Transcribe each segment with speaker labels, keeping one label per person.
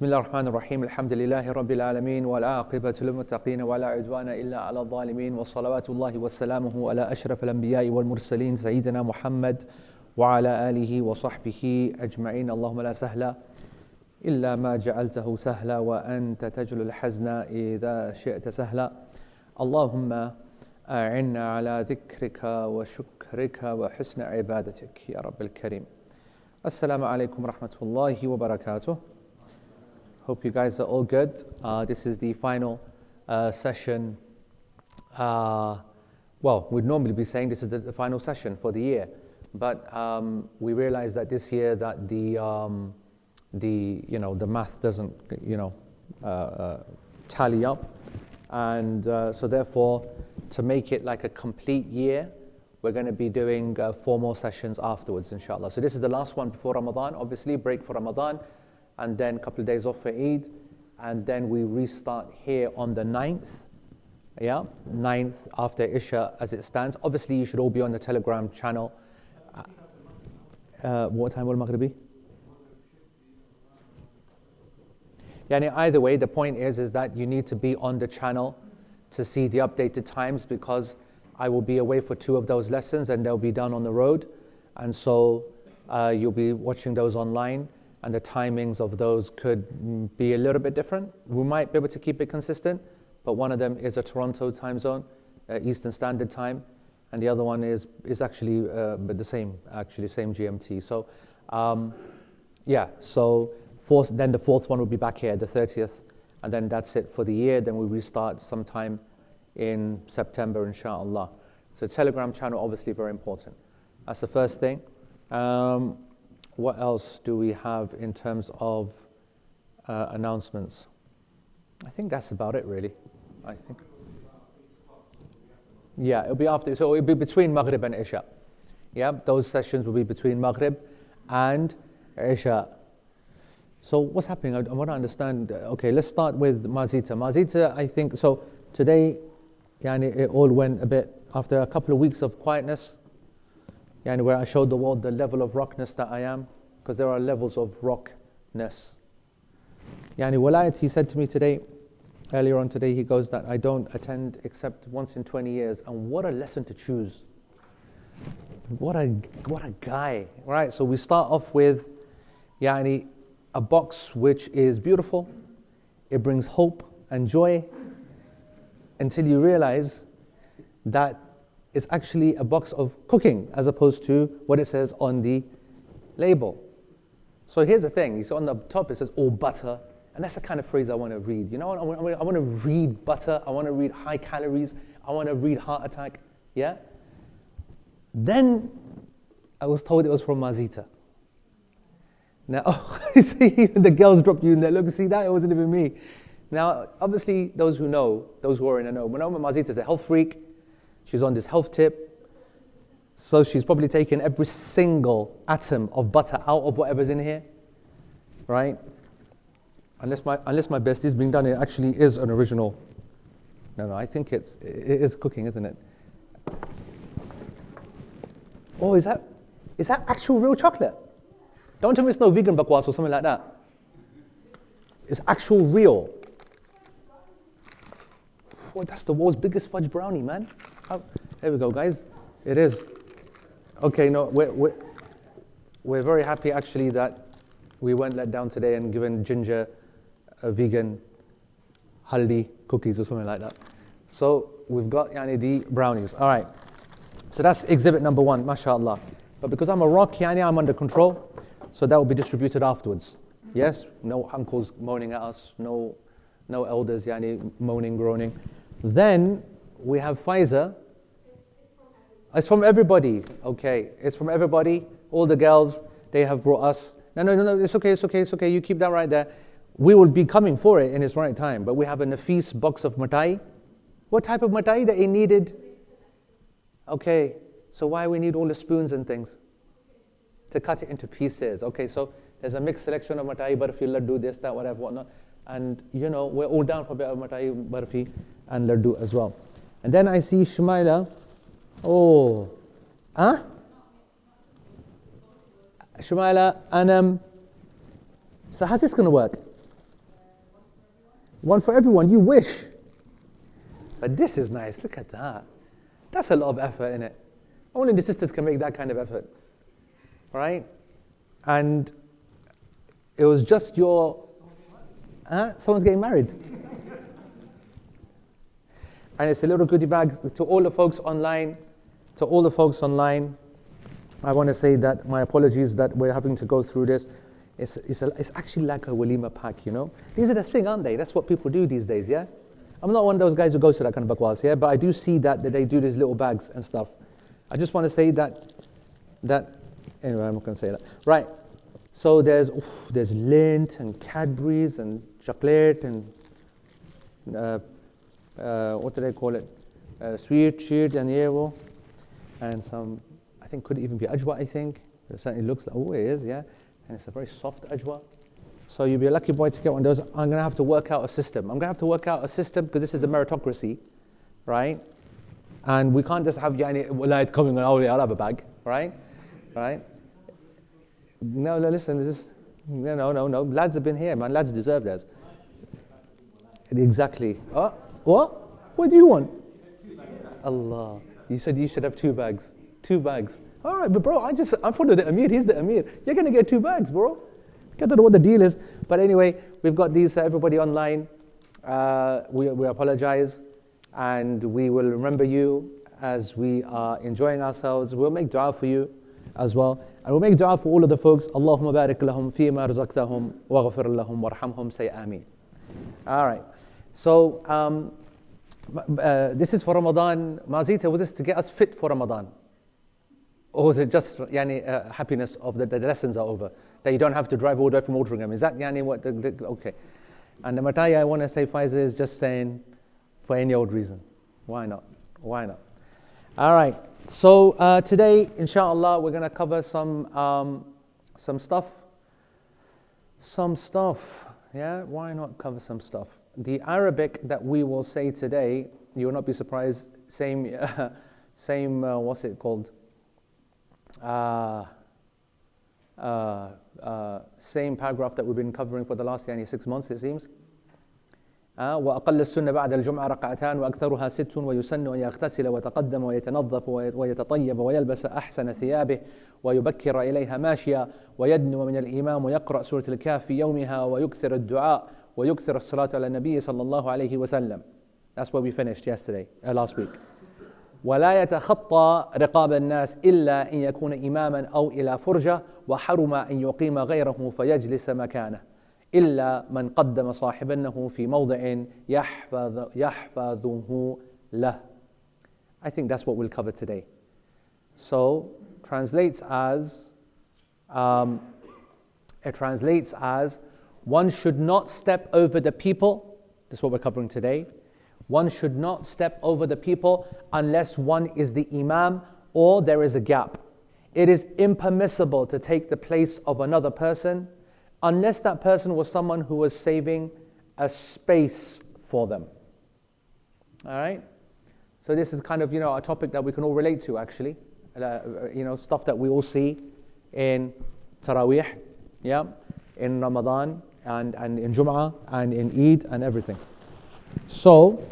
Speaker 1: بسم الله الرحمن الرحيم الحمد لله رب العالمين والعاقبة للمتقين ولا عدوان إلا على الظالمين وصلوات الله وسلامه على أشرف الأنبياء والمرسلين سيدنا محمد وعلى آله وصحبه أجمعين. اللهم لا سهل إلا ما جعلته سهلا وأنت تجعل الحزن إذا شئت سهلا. اللهم أعنا على ذكرك وشكرك وحسن عبادتك يا رب الكريم. Assalamu alaikum rahmatullahi wa barakatuh. Hope you guys are all good. This is the final session. Well, we'd normally be saying this is the final session for the year, but we realized that this year that the math doesn't tally up, and so therefore to make it like a complete year, we're going to be doing 4 more sessions afterwards, inshallah. So this is the last one before Ramadan, obviously, break for Ramadan, and then a couple of days off for Eid, and then we restart here on the 9th, 9th after Isha as it stands. Obviously, you should all be on the Telegram channel. What time will Maghrib be? Either way, the point is that you need to be on the channel to see the updated times, because I will be away for 2 of those lessons and they'll be done on the road, and so you'll be watching those online, and the timings of those could be a little bit different. We might be able to keep it consistent, but one of them is a Toronto time zone, Eastern Standard Time, and the other one is actually but the same GMT. So then the 4th one will be back here, the 30th, and then that's it for the year. Then we restart sometime in September, inshallah. So Telegram channel, obviously very important. That's the first thing. What else do we have in terms of announcements? I think that's about it, really. I think. Yeah, it'll be after. So it'll be between Maghrib and Isha. Yeah, those sessions will be between Maghrib and Isha. So what's happening? I want to understand. Okay, let's start with Mazita. Mazita, I think, so today, it all went a bit, after a couple of weeks of quietness, where I showed the world the level of rockness that I am, because there are levels of rockness. Walayat, he said to me today, earlier on today, he goes that I don't attend except once in 20 years, and what a lesson to choose. What a guy, right? So we start off with, a box which is beautiful, it brings hope and joy, until you realize that it's actually a box of cooking as opposed to what it says on the label. So here's the thing, so on the top it says all butter, and that's the kind of phrase I want to read. I want to read butter, I want to read high calories, I want to read heart attack, yeah? Then I was told it was from Mazita. Now, you see, the girls dropped you in there, look, see that, it wasn't even me. Now, obviously, those who are in the know, Manoma Mazita is a health freak. She's on this health tip. So she's probably taken every single atom of butter out of whatever's in here, right? Unless my best is being done, it actually is an original. No, I think it is cooking, isn't it? Oh, is that actual real chocolate? Don't tell me it's no vegan bakwas or something like that. It's actual real. Oh, that's the world's biggest fudge brownie, man. There we go, guys. It is. Okay, no, we're very happy actually that we weren't let down today and given Ginger a vegan haldi cookies or something like that. So we've got the brownies. All right. So that's exhibit number 1, mashallah. But because I'm a rock, I'm under control, so that will be distributed afterwards. Yes, no uncles moaning at us, no elders moaning, groaning. Then we have Pfizer. It's from everybody. Okay, it's from everybody. All the girls, they have brought us. No, it's okay. You keep that right there. We will be coming for it in its right time. But we have a Nafis box of matai. What type of matai that it needed? Okay, so why we need all the spoons and things? To cut it into pieces. Okay, so there's a mixed selection of matai, barfi, laddu, this, that, whatever, whatnot. And we're all down for a bit of matai, barfi, and laddu as well. And then I see Shumaila. Oh, Shumaila, Anam. So how's this going to work? One for everyone, you wish. But this is nice, look at that. That's a lot of effort in it. Only the sisters can make that kind of effort, right? And it was just your, someone's getting married. And it's a little goodie bag to all the folks online. To all the folks online, I want to say that my apologies that we're having to go through this. It's actually like a walima pack, you know. These are the thing, aren't they? That's what people do these days, yeah? I'm not one of those guys who goes to that kind of bakwas, yeah? But I do see that they do these little bags and stuff. I just want to say that anyway, I'm not going to say that. Right, so there's Lindt and Cadbury's and chocolate and what do they call it? Sweet, sheet and yevo. And some, I think could even be ajwa, I think. It certainly looks like, oh, it is, yeah. And it's a very soft ajwa. So you'll be a lucky boy to get one of those. I'm going to have to work out a system. I'm going to have to work out a system because this is a meritocracy, right? And we can't just have Yani coming and I'll have a bag, right? Right? No, listen, this is, no. Lads have been here, man. Lads deserve theirs. Exactly. Oh, what? What do you want? Allah. You said you should have 2 bags. 2 bags. All right, but bro, I'm for the Amir. He's the Amir. You're going to get 2 bags, bro. I don't know what the deal is. But anyway, we've got these, everybody online. We apologize. And we will remember you as we are enjoying ourselves. We'll make dua for you as well. And we'll make dua for all of the folks. Allahumma barik lahum fima razaqtahum waghfir lahum warhamhum, say ameen. All right. So this is for Ramadan. Mazita, was this to get us fit for Ramadan? Or was it just happiness of the lessons are over? That you don't have to drive all the way from Altrincham? Is that what okay. And the mataya I want to say, Faiza, is just saying for any old reason. Why not? Why not? All right. So today, inshallah, we're going to cover some stuff. Some stuff. Yeah, why not cover some stuff? The Arabic that we will say today, you will not be surprised, same, what's it called? Same paragraph that we've been covering for the last 6 months, it seems. وأقل السنة بعد الجمعة ركعتان وأكثرها 6 ويسن أن يغتسل ويتقدم ويتنظف ويتطيب ويلبس أحسن ثيابه ويبكر إليها ماشيا ويدنو من الإمام ويقرأ سورة الكهف في يومها ويكثر الدعاء ويكثر الصلاة على النبي صلى الله عليه وسلم. That's where we finished last week. ولا يتخطى رقاب الناس إلا أن يكون إماما أو إلى فرجة وحرم أن يقيم غيره فيجلس مكانه إلا من قدم صاحبنه في موضع يحفظه له. I think that's what we'll cover today. So translates as one should not step over the people. This is what we're covering today. One should not step over the people unless one is the imam or there is a gap. It is impermissible to take the place of another person unless that person was someone who was saving a space for them. All right? So this is kind of, a topic that we can all relate to, actually. Stuff that we all see in Taraweeh, yeah, in Ramadan, and in Jum'ah, and in Eid, and everything. So,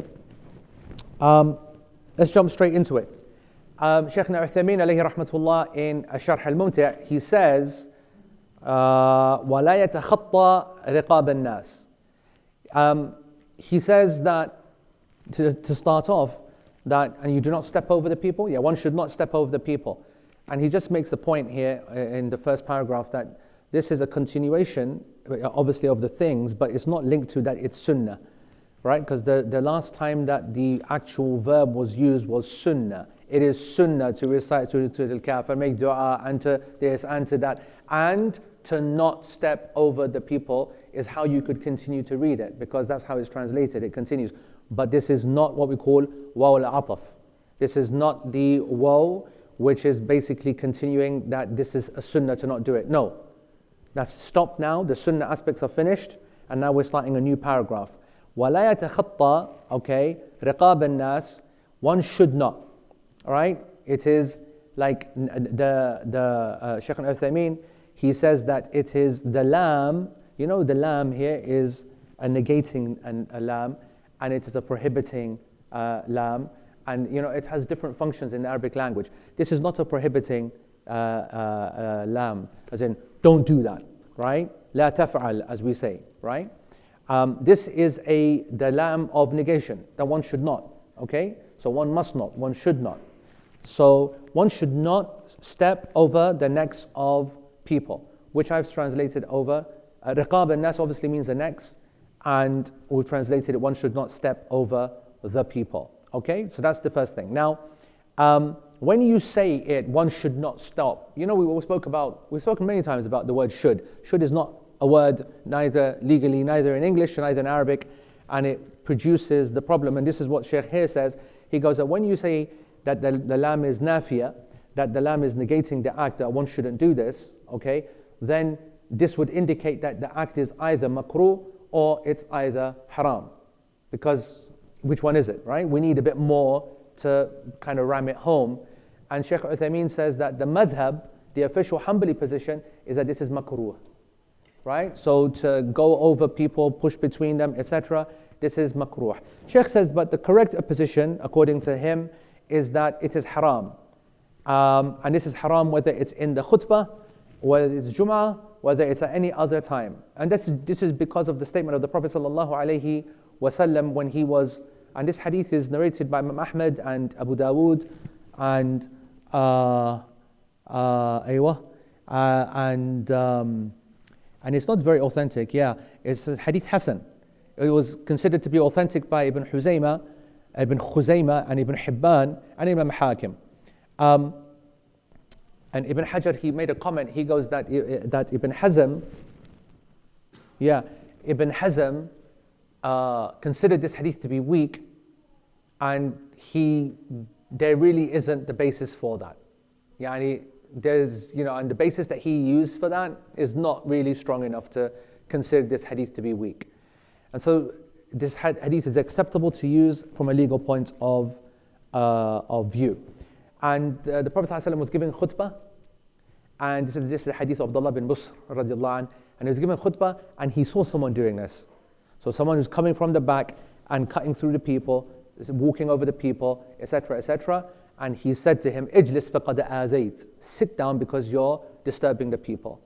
Speaker 1: let's jump straight into it. Shaykhna Uthaymeen alayhi rahmatullah in Sharh al-Mumti', he says, وَلَا يَتَخَطَّى رِقَابَ النَّاسِ. He says that, to start off, that, and you do not step over the people. Yeah, one should not step over the people. And he just makes the point here in the first paragraph that this is a continuation, obviously, of the things, but it's not linked to that it's sunnah, right? Because the last time that the actual verb was used was sunnah. It is sunnah to recite Surah Al-Kahf and make dua and to this and to that. And to not step over the people is how you could continue to read it, because that's how it's translated. It continues. But this is not what we call waw al-ataf. This is not the waw, which is basically continuing that this is a sunnah to not do it. No. That's stopped now. The sunnah aspects are finished. And now we're starting a new paragraph. وَلَا يَتَخَطَّى, okay, رِقَابَ النَّاسِ. One should not. All right? It is like the Shaykh al-Uthaymeen, he says that it is the lam, the lam here is negating a lam, and it is a prohibiting lam. And it has different functions in the Arabic language. This is not a prohibiting lam, as in don't do that, right? La taf'al, as we say, right? This is the lam of negation, that one should not, okay? So one must not, one should not. So one should not step over the necks of people, which I've translated over. Riqab an-nas obviously means the necks, and we've translated it, one should not step over the people. Okay, so that's the first thing. Now, when you say it, one should not stop. We've spoken many times about the word should. Should is not a word, neither legally, neither in English, neither in Arabic, and it produces the problem. And this is what Shaykh here says. He goes that when you say that the lam is nafiya, that the lam is negating the act, that one shouldn't do this, okay, then this would indicate that the act is either makruh or it's either haram. Because which one is it, right? We need a bit more to kind of ram it home. And Shaykh Uthaymeen says that the madhab, the official Hanbali position, is that this is makruh, right? So to go over people, push between them, etc., this is makruh. Shaykh says, but the correct position, according to him, is that it is haram. And this is haram whether it's in the khutbah, whether it's Jum'ah, whether it's at any other time. And this is because of the statement of the Prophet sallallahu alaihi wasallam when he was, and this hadith is narrated by Imam Ahmad and Abu Dawood and and it's not very authentic. Yeah, it's a hadith Hasan. It was considered to be authentic by Ibn Khuzaymah, and Ibn Hibban and Imam Hakim. And Ibn Hajar, he made a comment. He goes that Ibn Hazm, Ibn Hazm considered this hadith to be weak, and there really isn't the basis for that. There's, and the basis that he used for that is not really strong enough to consider this hadith to be weak. And so this hadith is acceptable to use from a legal point of view. And the Prophet ﷺ was giving khutbah, and this is the hadith of Abdullah bin Busr radiallahu anh, and he was giving khutbah and he saw someone doing this. So someone who's coming from the back and cutting through the people, walking over the people, etc., etc. And he said to him, "Ijlis faqad azayt." Sit down because you're disturbing the people.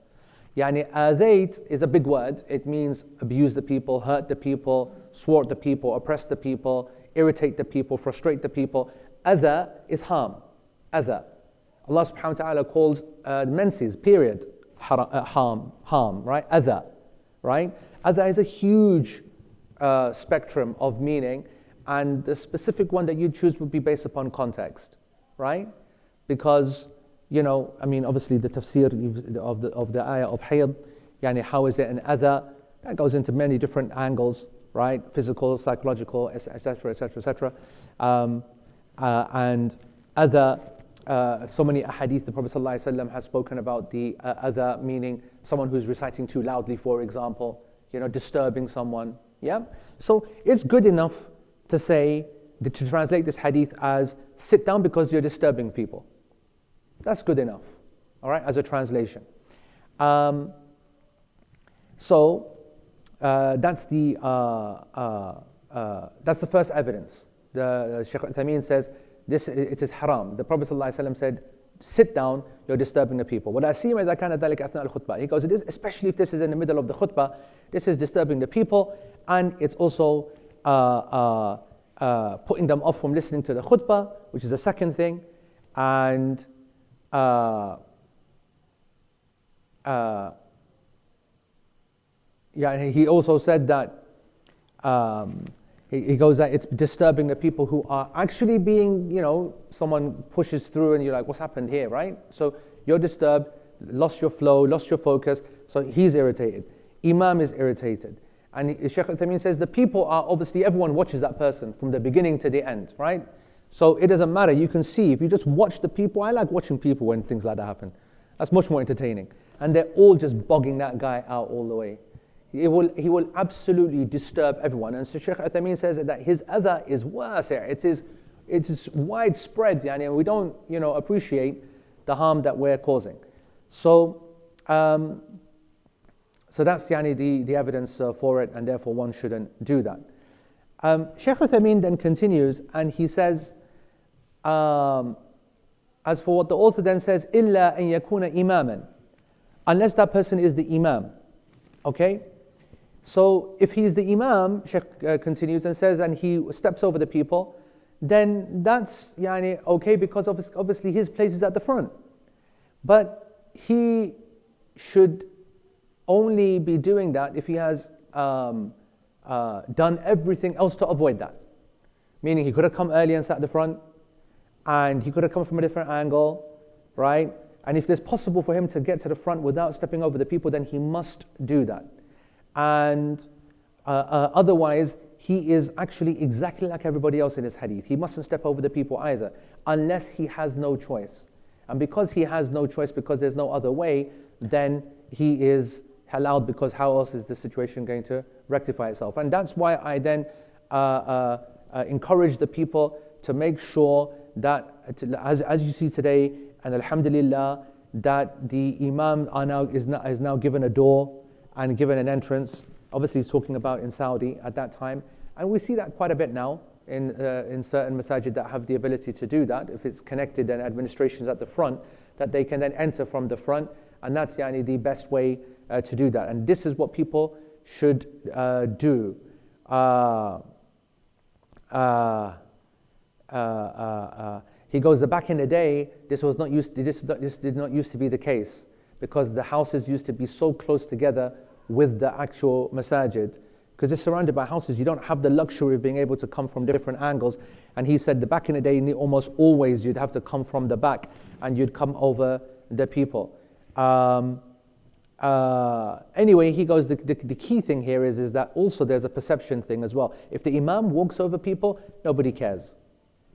Speaker 1: Azayt is a big word. It means abuse the people, hurt the people, thwart the people, oppress the people, irritate the people, frustrate the people. Adha is harm. Adha. Allah subhanahu wa ta'ala calls the menses, period, harm, right? Adha, right? Adha is a huge spectrum of meaning, and the specific one that you choose would be based upon context, right? Because, obviously the tafsir of the ayah of hayd, how is it an adha? That goes into many different angles, right? Physical, psychological, etc., etc., etc. And adha, so many ahadith, the Prophet ﷺ has spoken about the adha, meaning someone who's reciting too loudly, for example, disturbing someone. Yeah. So it's good enough to say, to translate this hadith as sit down because you're disturbing people. That's good enough, all right, as a translation. So that's the first evidence. The Shaykh Uthaymeen says it is haram. The Prophet ﷺ said, sit down, you're disturbing the people. وَلَا سِيمَا إِذَا كَانَ ذَلِكَ أَثْنَاءَ الْخُطْبَةِ. He goes, especially if this is in the middle of the khutbah, this is disturbing the people, and it's also putting them off from listening to the khutbah, which is the second thing. And he also said that he goes that it's disturbing the people who are actually being, someone pushes through and you're like, what's happened here, right? So you're disturbed, lost your flow, lost your focus, so he's irritated. Imam is irritated. And Shaykh Uthaymeen says the people are, obviously everyone watches that person from the beginning to the end, right? So it doesn't matter, you can see, if you just watch the people, I like watching people when things like that happen. That's much more entertaining. And they're all just bogging that guy out all the way. He will absolutely disturb everyone. And so Shaykh Uthaymeen says that his adha is worse here. It is widespread, and we don't appreciate the harm that we're causing. So So that's the evidence for it, and therefore one shouldn't do that. Shaykh Uthaymeen then continues, and he says, as for what the author then says, إِلَّا أَن يَكُونَ إِمَامًا, unless that person is the imam. Okay? So if he's the imam, Shaykh continues and says, and he steps over the people, then that's okay, because obviously his place is at the front. But he should only be doing that if he has done everything else to avoid that. Meaning he could have come early and sat at the front, and he could have come from a different angle, right? And if it's possible for him to get to the front without stepping over the people, then he must do that. And otherwise, he is actually exactly like everybody else in his hadith. He mustn't step over the people either, unless he has no choice. And because he has no choice, because there's no other way, then he is allowed, because how else is the situation going to rectify itself? And that's why I then encourage the people to make sure that, as you see today, and alhamdulillah, that the imam is now given a door and given an entrance. Obviously he's talking about in Saudi at that time. And we see that quite a bit now in certain masajid that have the ability to do that. If it's connected and administration's at the front, that they can then enter from the front. And that's the best way to do that. And this is what people should do. He goes, back in the day, this did not used to be the case, because the houses used to be so close together with the actual masajid. Because they're surrounded by houses, you don't have the luxury of being able to come from different angles. And he said that back in the day, almost always you'd have to come from the back and you'd come over the people. Anyway, he goes, the key thing here is that also there's a perception thing as well. If the imam walks over people, nobody cares.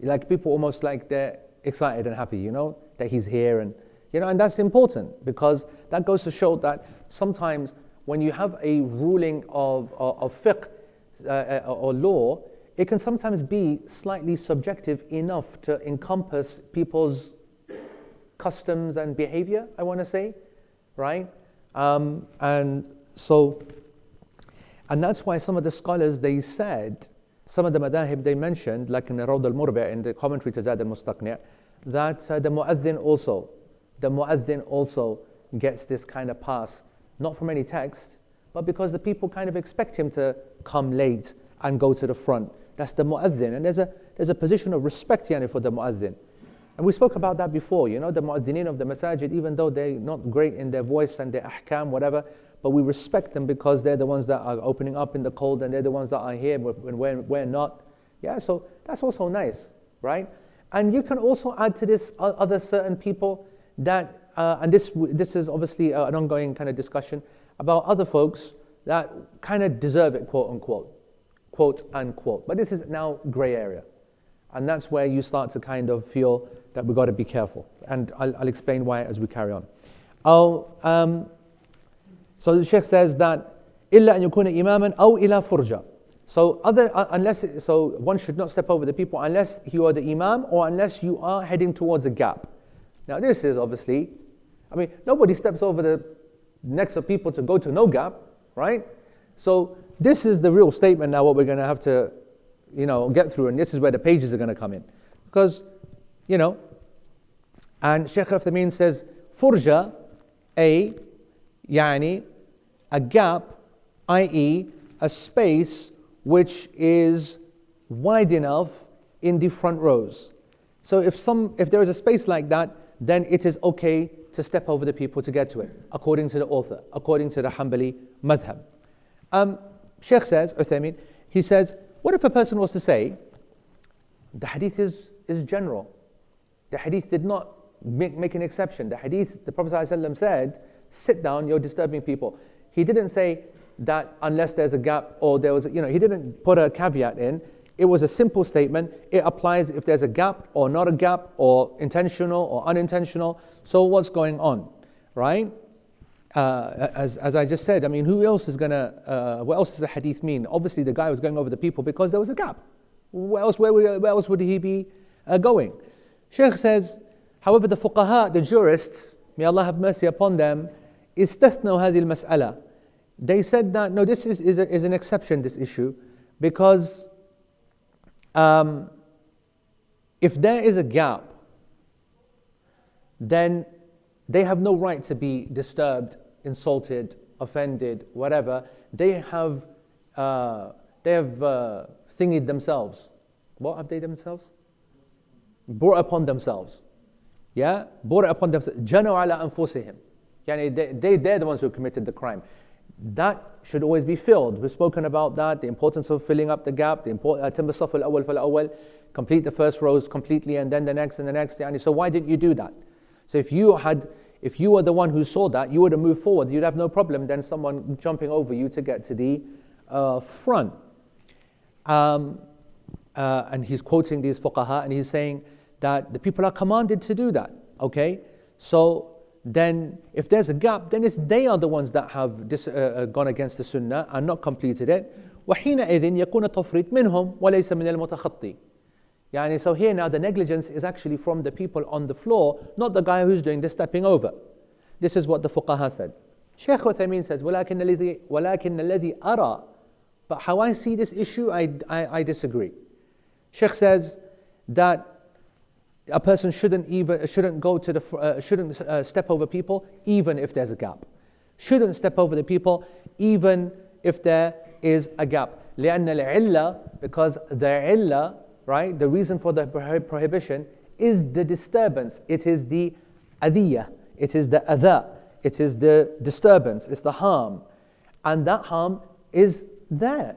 Speaker 1: Like people almost like they're excited and happy, that he's here, and and that's important, because that goes to show that sometimes when you have a ruling of fiqh or law, it can sometimes be slightly subjective enough to encompass people's customs and behavior, I want to say, right? And that's why some of the scholars, they said, some of the madahib they mentioned, like in the Rawd al-Murbi', in the commentary to Zad al-Mustaqni', that the mu'adhin also gets this kind of pass, not from any text, but because the people kind of expect him to come late and go to the front. That's the mu'adhin, and there's a position of respect for the mu'adhin. And we spoke about that before, the mu'adhineen of the masajid, even though they're not great in their voice and their ahkam, whatever, but we respect them because they're the ones that are opening up in the cold, and they're the ones that are here when we're not. Yeah, so that's also nice, right? And you can also add to this other certain people that, and this is obviously an ongoing kind of discussion about other folks that kind of deserve it, quote unquote. But this is now gray area. And that's where you start to kind of feel that we've got to be careful. And I'll explain why as we carry on. So the Shaykh says that إِلَّا أَن يَكُونَ إِمَامًا أَوْ إِلَى فُرْجَةٍ. So one should not step over the people unless you are the imam or unless you are heading towards a gap. Now this is obviously, nobody steps over the necks of people to go to no gap, right? So this is the real statement now, what we're going to have to get through, and this is where the pages are going to come in. Because, and Shaykh Uthaymeen says, furja, a gap, i.e. a space which is wide enough in the front rows. So if there is a space like that, then it is okay to step over the people to get to it, according to the author, according to the Hanbali madhab. Shaykh says, Uthaymeen, he says, what if a person was to say, the hadith is general. The hadith did not make an exception. The hadith, the Prophet ﷺ said, sit down, you're disturbing people. He didn't say that unless there's a gap or there was, he didn't put a caveat in. It was a simple statement. It applies if there's a gap or not a gap, or intentional or unintentional. So what's going on, right? As I just said, who else is what else does the hadith mean? Obviously the guy was going over the people because there was a gap. Where else would he be going? Shaykh says, however, the fuqaha, the jurists, may Allah have mercy upon them, استثنوا هذه المسألة. They said that, no, this is an exception, this issue, because if there is a gap, then they have no right to be disturbed, insulted, offended, whatever. They have thingied themselves. What have they themselves? Brought upon themselves. Yeah? Brought it upon themselves. جَنَوْا عَلَىٰ أَنفُسِهِمْ. They're the ones who committed the crime. That should always be filled. We've spoken about that, the importance of filling up the gap, the importance, أَتِمَّ الصَّفَّ الْأَوَّلَ فَالْأَوَّلِ, complete the first rows completely, and then the next and the next. So why didn't you do that? So if you were the one who saw that, you would have moved forward. You'd have no problem then someone jumping over you to get to the front. And he's quoting these fuqaha, and he's saying that the people are commanded to do that. Okay, so then if there's a gap, then they are the ones that have gone against the sunnah and not completed it. وحينئذ يكون التفريط منهم وليس من المتخطي. So here now the negligence is actually from the people on the floor, not the guy who's doing the stepping over. This is what the fuqaha said. Shaykh Uthaymeen says, ولكن الذي أرى, but how I see this issue, I disagree. Shaykh says that a person shouldn't step over people even if there's a gap. Shouldn't step over the people even if there is a gap. لأن العلة, because the illah, right, the reason for the prohibition is the disturbance. It is the adiyah. It is the adha. It is the disturbance. It's the harm. And that harm is there.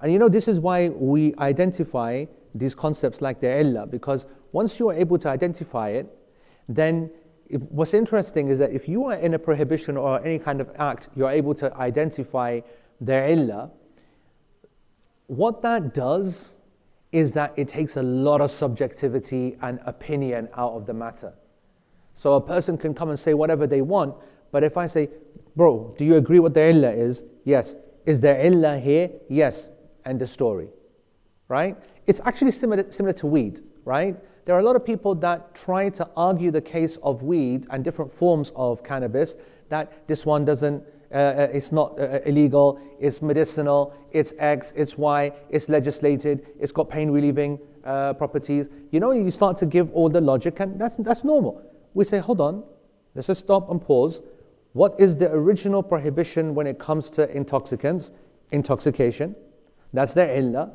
Speaker 1: And this is why we identify these concepts like the illah, because once you are able to identify it, then what's interesting is that if you are in a prohibition or any kind of act, you're able to identify the illah, what that does is that it takes a lot of subjectivity and opinion out of the matter. So a person can come and say whatever they want, but if I say, bro, do you agree what the illah is? Yes. Is there illah here? Yes. End of story. Right? It's actually similar to weed, right? There are a lot of people that try to argue the case of weed and different forms of cannabis, that this one doesn't, it's not illegal, it's medicinal, it's X, it's Y, it's legislated, it's got pain relieving properties. You start to give all the logic, and that's normal. We say, hold on, let's just stop and pause. What is the original prohibition when it comes to intoxicants? Intoxication. That's the illah.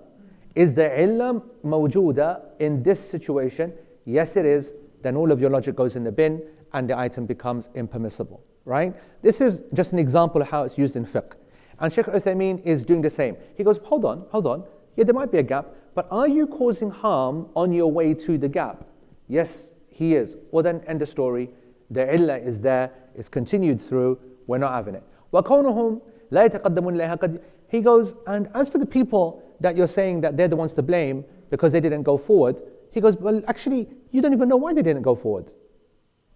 Speaker 1: Is the illah mawjooda in this situation? Yes, it is. Then all of your logic goes in the bin and the item becomes impermissible, right? This is just an example of how it's used in fiqh. And Shaykh Uthaymeen is doing the same. He goes, hold on. Yeah, there might be a gap, but are you causing harm on your way to the gap? Yes, he is. Well then, end of story. The illah is there, it's continued through, we're not having it. وَكَوْنُهُمْ لَا يَتَقَدَّمُونَ إِلَيْهَا. He goes, and as for the people that you're saying that they're the ones to blame because they didn't go forward, he goes, well, actually, you don't even know why they didn't go forward.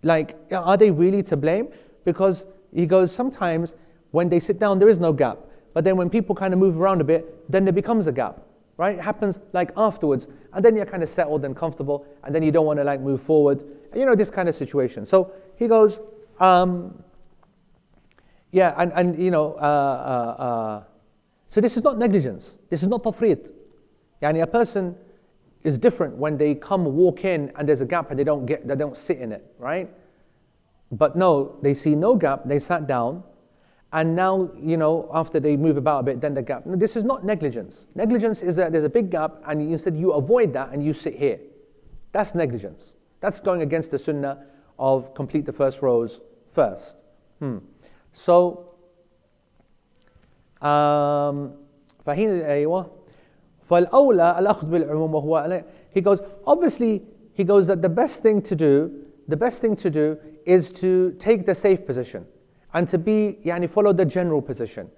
Speaker 1: Like, are they really to blame? Because he goes, sometimes when they sit down, there is no gap. But then when people kind of move around a bit, then there becomes a gap, right? It happens like afterwards. And then you're kind of settled and comfortable, and then you don't want to like move forward. This kind of situation. So he goes, so this is not negligence. This is not tafrit. A person is different when they walk in and there's a gap and they don't sit in it, right? But no, they see no gap, they sat down, and now, after they move about a bit, then the gap. No, this is not negligence. Negligence is that there's a big gap and instead you avoid that and you sit here. That's negligence. That's going against the sunnah of complete the first rows first. So, فالأولى الأخذ بالعموم وهو, he goes, obviously, that the best thing to do is to take the safe position and to be, follow the general position,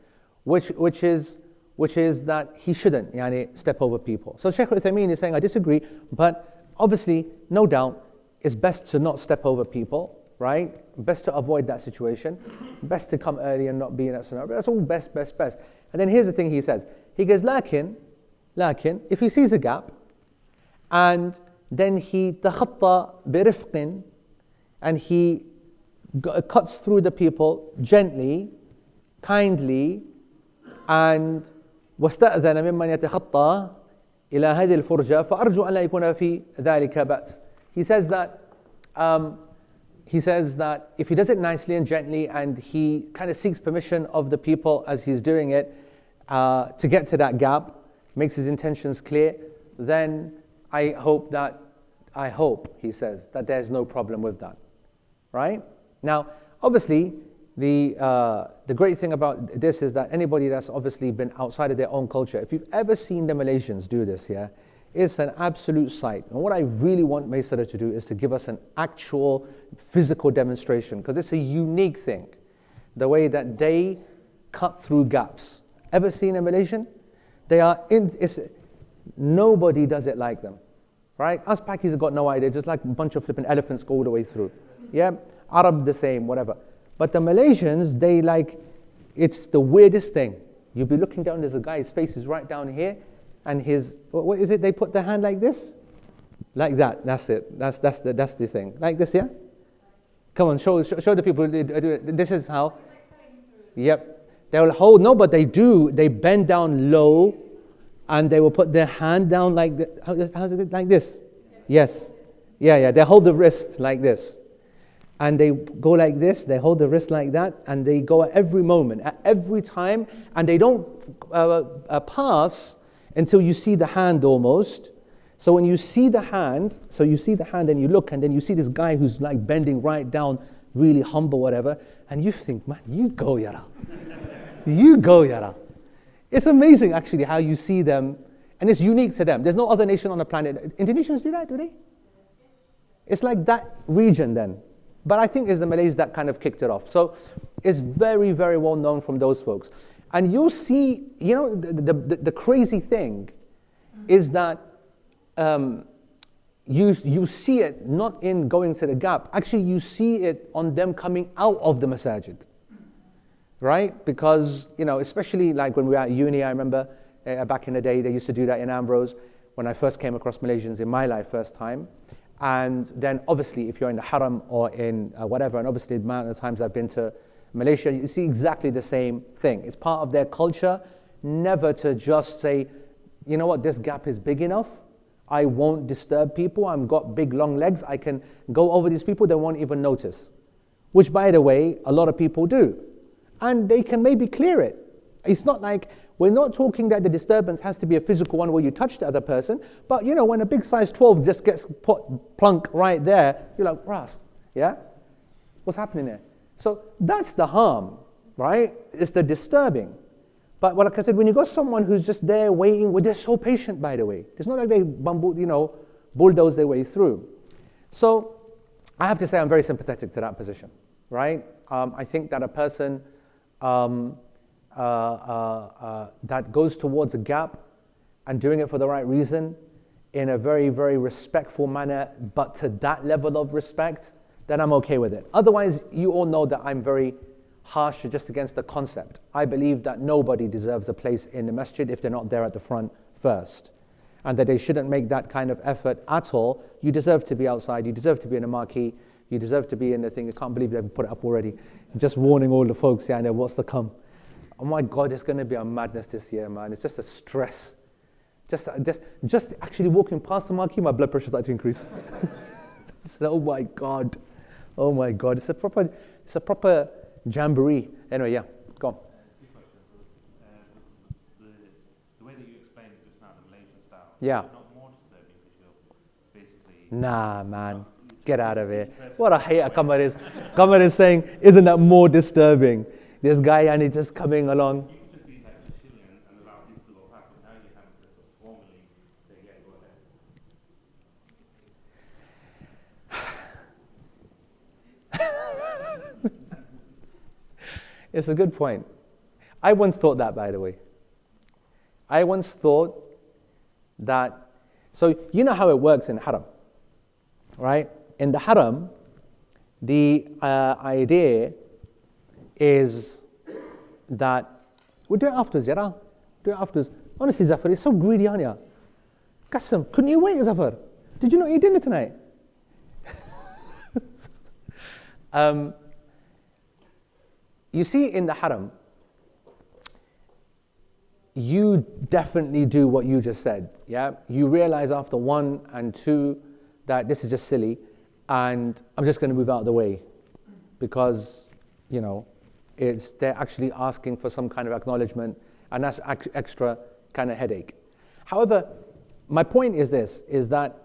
Speaker 1: which is that he shouldn't, step over people. So Shaykh Uthaymeen is saying, I disagree, but obviously, no doubt, it's best to not step over people, right? Best to avoid that situation. Best to come early and not be in that scenario. That's all best. And then here's the thing he says. He goes, lakin, if he sees a gap, and then he takhatta birifqin, and he cuts through the people gently, kindly and واستأذن ممن يتخطى إلى هذه الفرجة فأرجو أن لا يكون في ذلك بأس. He says that if he does it nicely and gently and he kind of seeks permission of the people as he's doing it to get to that gap, makes his intentions clear, then I hope, he says, that there's no problem with that, right? Now, obviously, the great thing about this is that anybody that's obviously been outside of their own culture, if you've ever seen the Malaysians do this, yeah, it's an absolute sight. And what I really want Maysara to do is to give us an actual physical demonstration, because it's a unique thing, the way that they cut through gaps. Ever seen a Malaysian? Nobody does it like them, right? Us Pakis have got no idea, just like a bunch of flipping elephants go all the way through. Yeah, Arab the same, whatever. But the Malaysians, it's the weirdest thing. You'll be looking down, there's a guy, his face is right down here, and what is it, they put their hand like this? Like that, that's it, that's the thing. Like this, yeah? Come on, show the people, this is how. Yep, they will hold, no, but they bend down low, and they will put their hand down like this. How's it, like this? Yes, yeah, they hold the wrist like this. And they go like this, they hold the wrist like that, and they go at every moment, at every time, and they don't pass until you see the hand almost. So when you see the hand, and you look, and then you see this guy who's like bending right down, really humble, whatever, and you think, man, you go, Yara. You go, Yara. It's amazing, actually, how you see them, and it's unique to them. There's no other nation on the planet. Indonesians do that, do they? It's like that region then. But I think it's the Malays that kind of kicked it off. So it's very, very well known from those folks. And you'll see, the crazy thing is that you see it not in going to the gap. Actually, you see it on them coming out of the masajid, right? Because, especially like when we were at uni, I remember back in the day, they used to do that in Ambrose when I first came across Malaysians in my life first time. And then obviously if you're in the Haram or in whatever, and obviously the amount of times I've been to Malaysia, you see exactly the same thing. It's part of their culture never to just say, you know what, this gap is big enough, I won't disturb people, I've got big long legs, I can go over these people, they won't even notice. Which, by the way, a lot of people do. And they can maybe clear it. It's not like, we're not talking that the disturbance has to be a physical one where you touch the other person, but when a big size 12 just gets put plunk right there, you're like, Ras, yeah? What's happening there? So that's the harm, right? It's the disturbing. But like I said, when you got someone who's just there waiting, they're so patient, by the way. It's not like they bulldoze their way through. So I have to say I'm very sympathetic to that position, right? I think that a person that goes towards a gap and doing it for the right reason in a very, very respectful manner, but to that level of respect, then I'm okay with it. Otherwise, you all know that I'm very harsh just against the concept. I believe that nobody deserves a place in the masjid if they're not there at the front first, and that they shouldn't make that kind of effort at all. You deserve to be outside, you deserve to be in a marquee, you deserve to be in the thing. I can't believe they've put it up already. Just warning all the folks, yeah, I know what's to come. Oh my God, it's going to be a madness this year, man. It's just a stress. Just actually walking past the marquee, my blood pressure started to increase. Oh my God. It's a proper jamboree. Anyway, yeah, go on.
Speaker 2: Two questions. The way that you explained it just now, the Malaysian style.
Speaker 1: Yeah.
Speaker 2: Is it not more disturbing because you're basically...
Speaker 1: Nah, man. Get out of here. What a hater Qamar is. Qamar is saying, isn't that more disturbing? This guy and he's just coming along.
Speaker 2: You could just be like just chilling and allow people to go past, but now you have to sort of formally say, yeah, go ahead.
Speaker 1: It's a good point. I once thought that, by the way. I once thought that, so you know how it works in Haram, right? In the Haram, the idea is that we'll do it afterwards, yeah? Do it afterwards. Honestly, Zafar, you're so greedy, aren't you? Qasam, couldn't you wait, Zafar? Did you not eat dinner tonight? You see, in the Haram, you definitely do what you just said. Yeah, you realize after 1 and 2 that this is just silly, and I'm just going to move out of the way because they're actually asking for some kind of acknowledgement, and that's extra kind of headache. However, my point is this: is that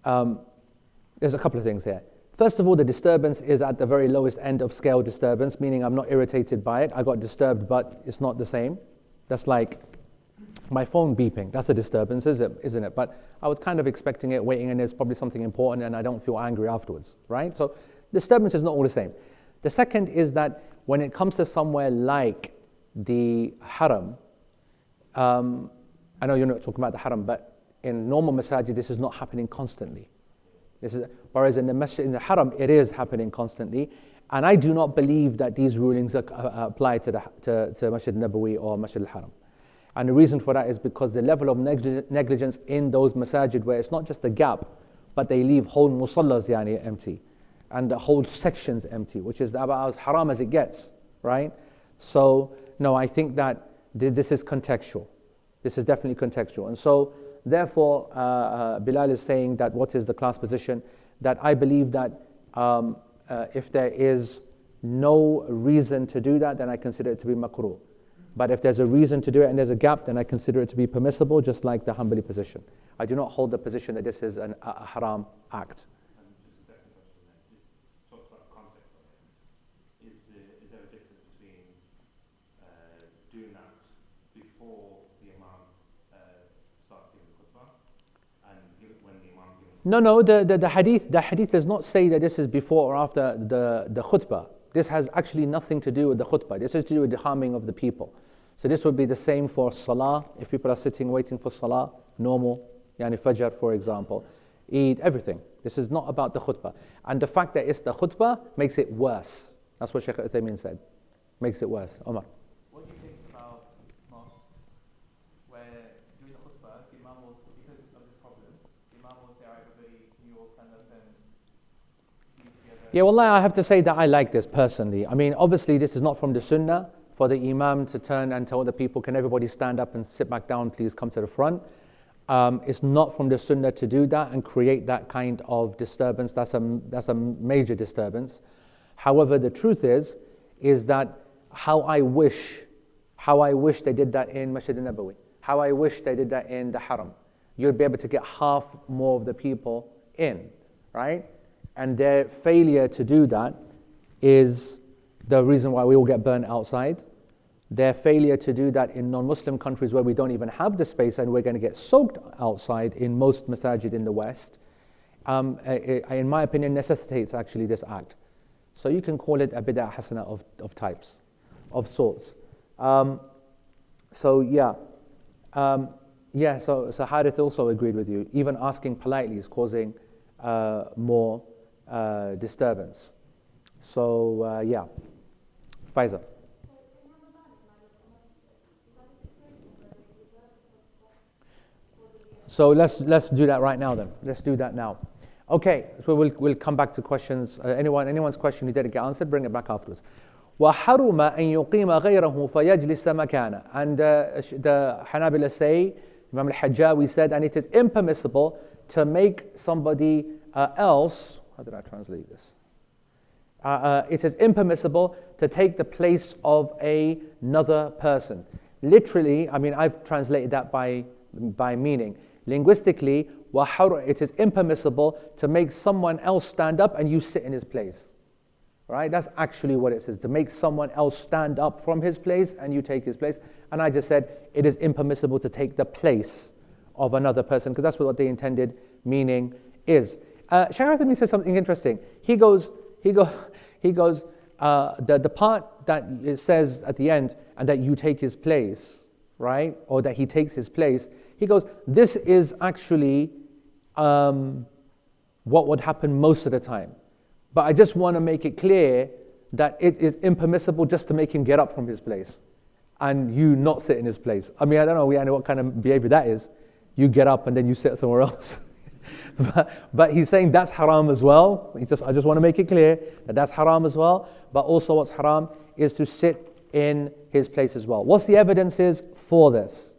Speaker 1: there's a couple of things here. First of all, the disturbance is at the very lowest end of scale disturbance, meaning I'm not irritated by it. I got disturbed, but it's not the same. That's like my phone beeping. That's a disturbance, isn't it? But I was kind of expecting it, waiting, and there's probably something important, and I don't feel angry afterwards, right? So disturbance is not all the same. The second is that when it comes to somewhere like the haram, I know you're not talking about the haram, but in normal masajid, this is not happening constantly. Whereas in the haram, it is happening constantly. And I do not believe that these rulings apply to Masjid Nabawi or Masjid al-Haram. And the reason for that is because the level of negligence in those masajid, where it's not just a gap, but they leave whole musallas empty, and the whole sections empty, which is about as haram as it gets, right? So, no, I think that this is contextual. This is definitely contextual. And so, therefore, Bilal is saying that what is the class position? That I believe that if there is no reason to do that, then I consider it to be makruh. But if there's a reason to do it and there's a gap, then I consider it to be permissible, just like the Hanbali position. I do not hold the position that this is a haram act.
Speaker 2: And just a second question then, just talk about the context of it. Is there a difference between doing that before the Imam starts giving the khutbah and when the Imam gives the
Speaker 1: No, the hadith does not say that this is before or after the khutbah. This has actually nothing to do with the khutbah. This has to do with the harming of the people. So this would be the same for salah. If people are sitting waiting for salah, normal, fajr for example, Eid, everything. This is not about the khutbah. And the fact that it's the khutbah makes it worse. That's what Shaykh Uthaymeen said. Makes it worse. Omar.
Speaker 3: What do you think about mosques where during the khutbah, the Imam will, because of this problem, the Imam will say, all right, everybody, can you all stand up and squeeze together?
Speaker 1: Yeah, wallahi, I have to say that I like this personally. I mean, obviously this is not from the sunnah for the Imam to turn and tell the people, can everybody stand up and sit back down, please come to the front. It's not from the sunnah to do that and create that kind of disturbance. That's a major disturbance. However, the truth is that how I wish they did that in Masjid al-Nabawi, how I wish they did that in the Haram. You'd be able to get half more of the people in, right? And their failure to do that is the reason why we all get burnt outside. Their failure to do that in non-Muslim countries where we don't even have the space and we're going to get soaked outside in most masajid in the West, in my opinion, necessitates actually this act. So you can call it a bid'ah hasana of types, of sorts. So Harith also agreed with you. Even asking politely is causing more disturbance. So Faisal. So let's do that right now then. Let's do that now. Okay, so we'll come back to questions. Anyone's question who didn't get answered, bring it back afterwards. وَحَرُمَ أَن يُقِيمَ غَيْرَهُ فَيَجْلِسَ مَكَانَ. And the Hanabila say, Imam al-Hajjawi said, and it is impermissible to make somebody else, how did I translate this? It is impermissible to take the place of another person. Literally, I mean, I've translated that by meaning. Linguistically, it is impermissible to make someone else stand up and you sit in his place. Right? That's actually what it says, to make someone else stand up from his place and you take his place. And I just said it is impermissible to take the place of another person, because that's what the intended meaning is. Shaykh Uthaymeen says something interesting. He goes, the part that it says at the end, and that you take his place, right? Or that he takes his place. He goes, this is actually what would happen most of the time. But I just want to make it clear that it is impermissible just to make him get up from his place and you not sit in his place. I mean, I don't know what kind of behavior that is. You get up and then you sit somewhere else. but he's saying that's haram as well. I just want to make it clear that that's haram as well. But also what's haram is to sit in his place as well. What's the evidences for this?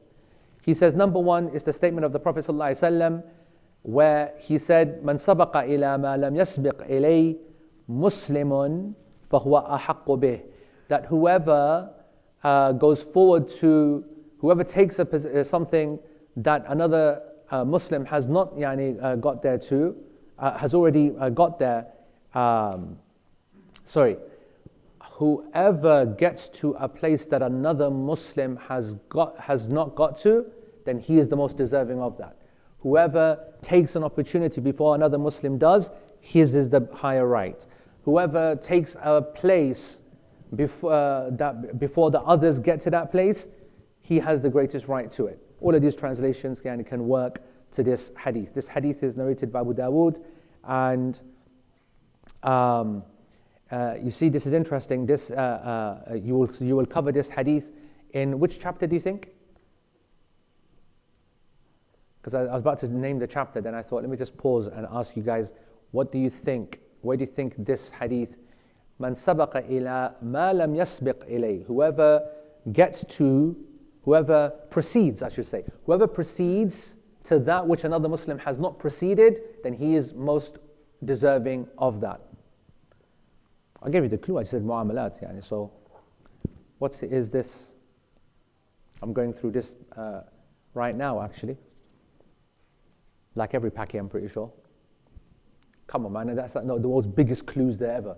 Speaker 1: He says, number one is the statement of the Prophet ﷺ, where he said, "Man sabaqa ila ma lam yasbiq ilay muslimun fahuwa ahaqqu bih." That whoever goes forward to, whoever takes something that another Muslim has not got there to, has already got there. Whoever gets to a place that another Muslim has not got to, then he is the most deserving of that. Whoever takes an opportunity before another Muslim does, his is the higher right. Whoever takes a place before the others get to that place, he has the greatest right to it. All of these translations can work to this hadith. This hadith is narrated by Abu Dawood, and you see, this is interesting. This you will cover this hadith in which chapter do you think? Because I was about to name the chapter, then I thought, let me just pause and ask you guys, what do you think? Where do you think this hadith, "Man sabaqa ila ma lam yasbiq ilay," whoever proceeds to that which another Muslim has not preceded, then he is most deserving of that. I gave you the clue, I said mu'amalat, so what is this? I'm going through this right now, actually. Like every packet, I'm pretty sure. Come on, man, that's like the world's biggest clues there ever.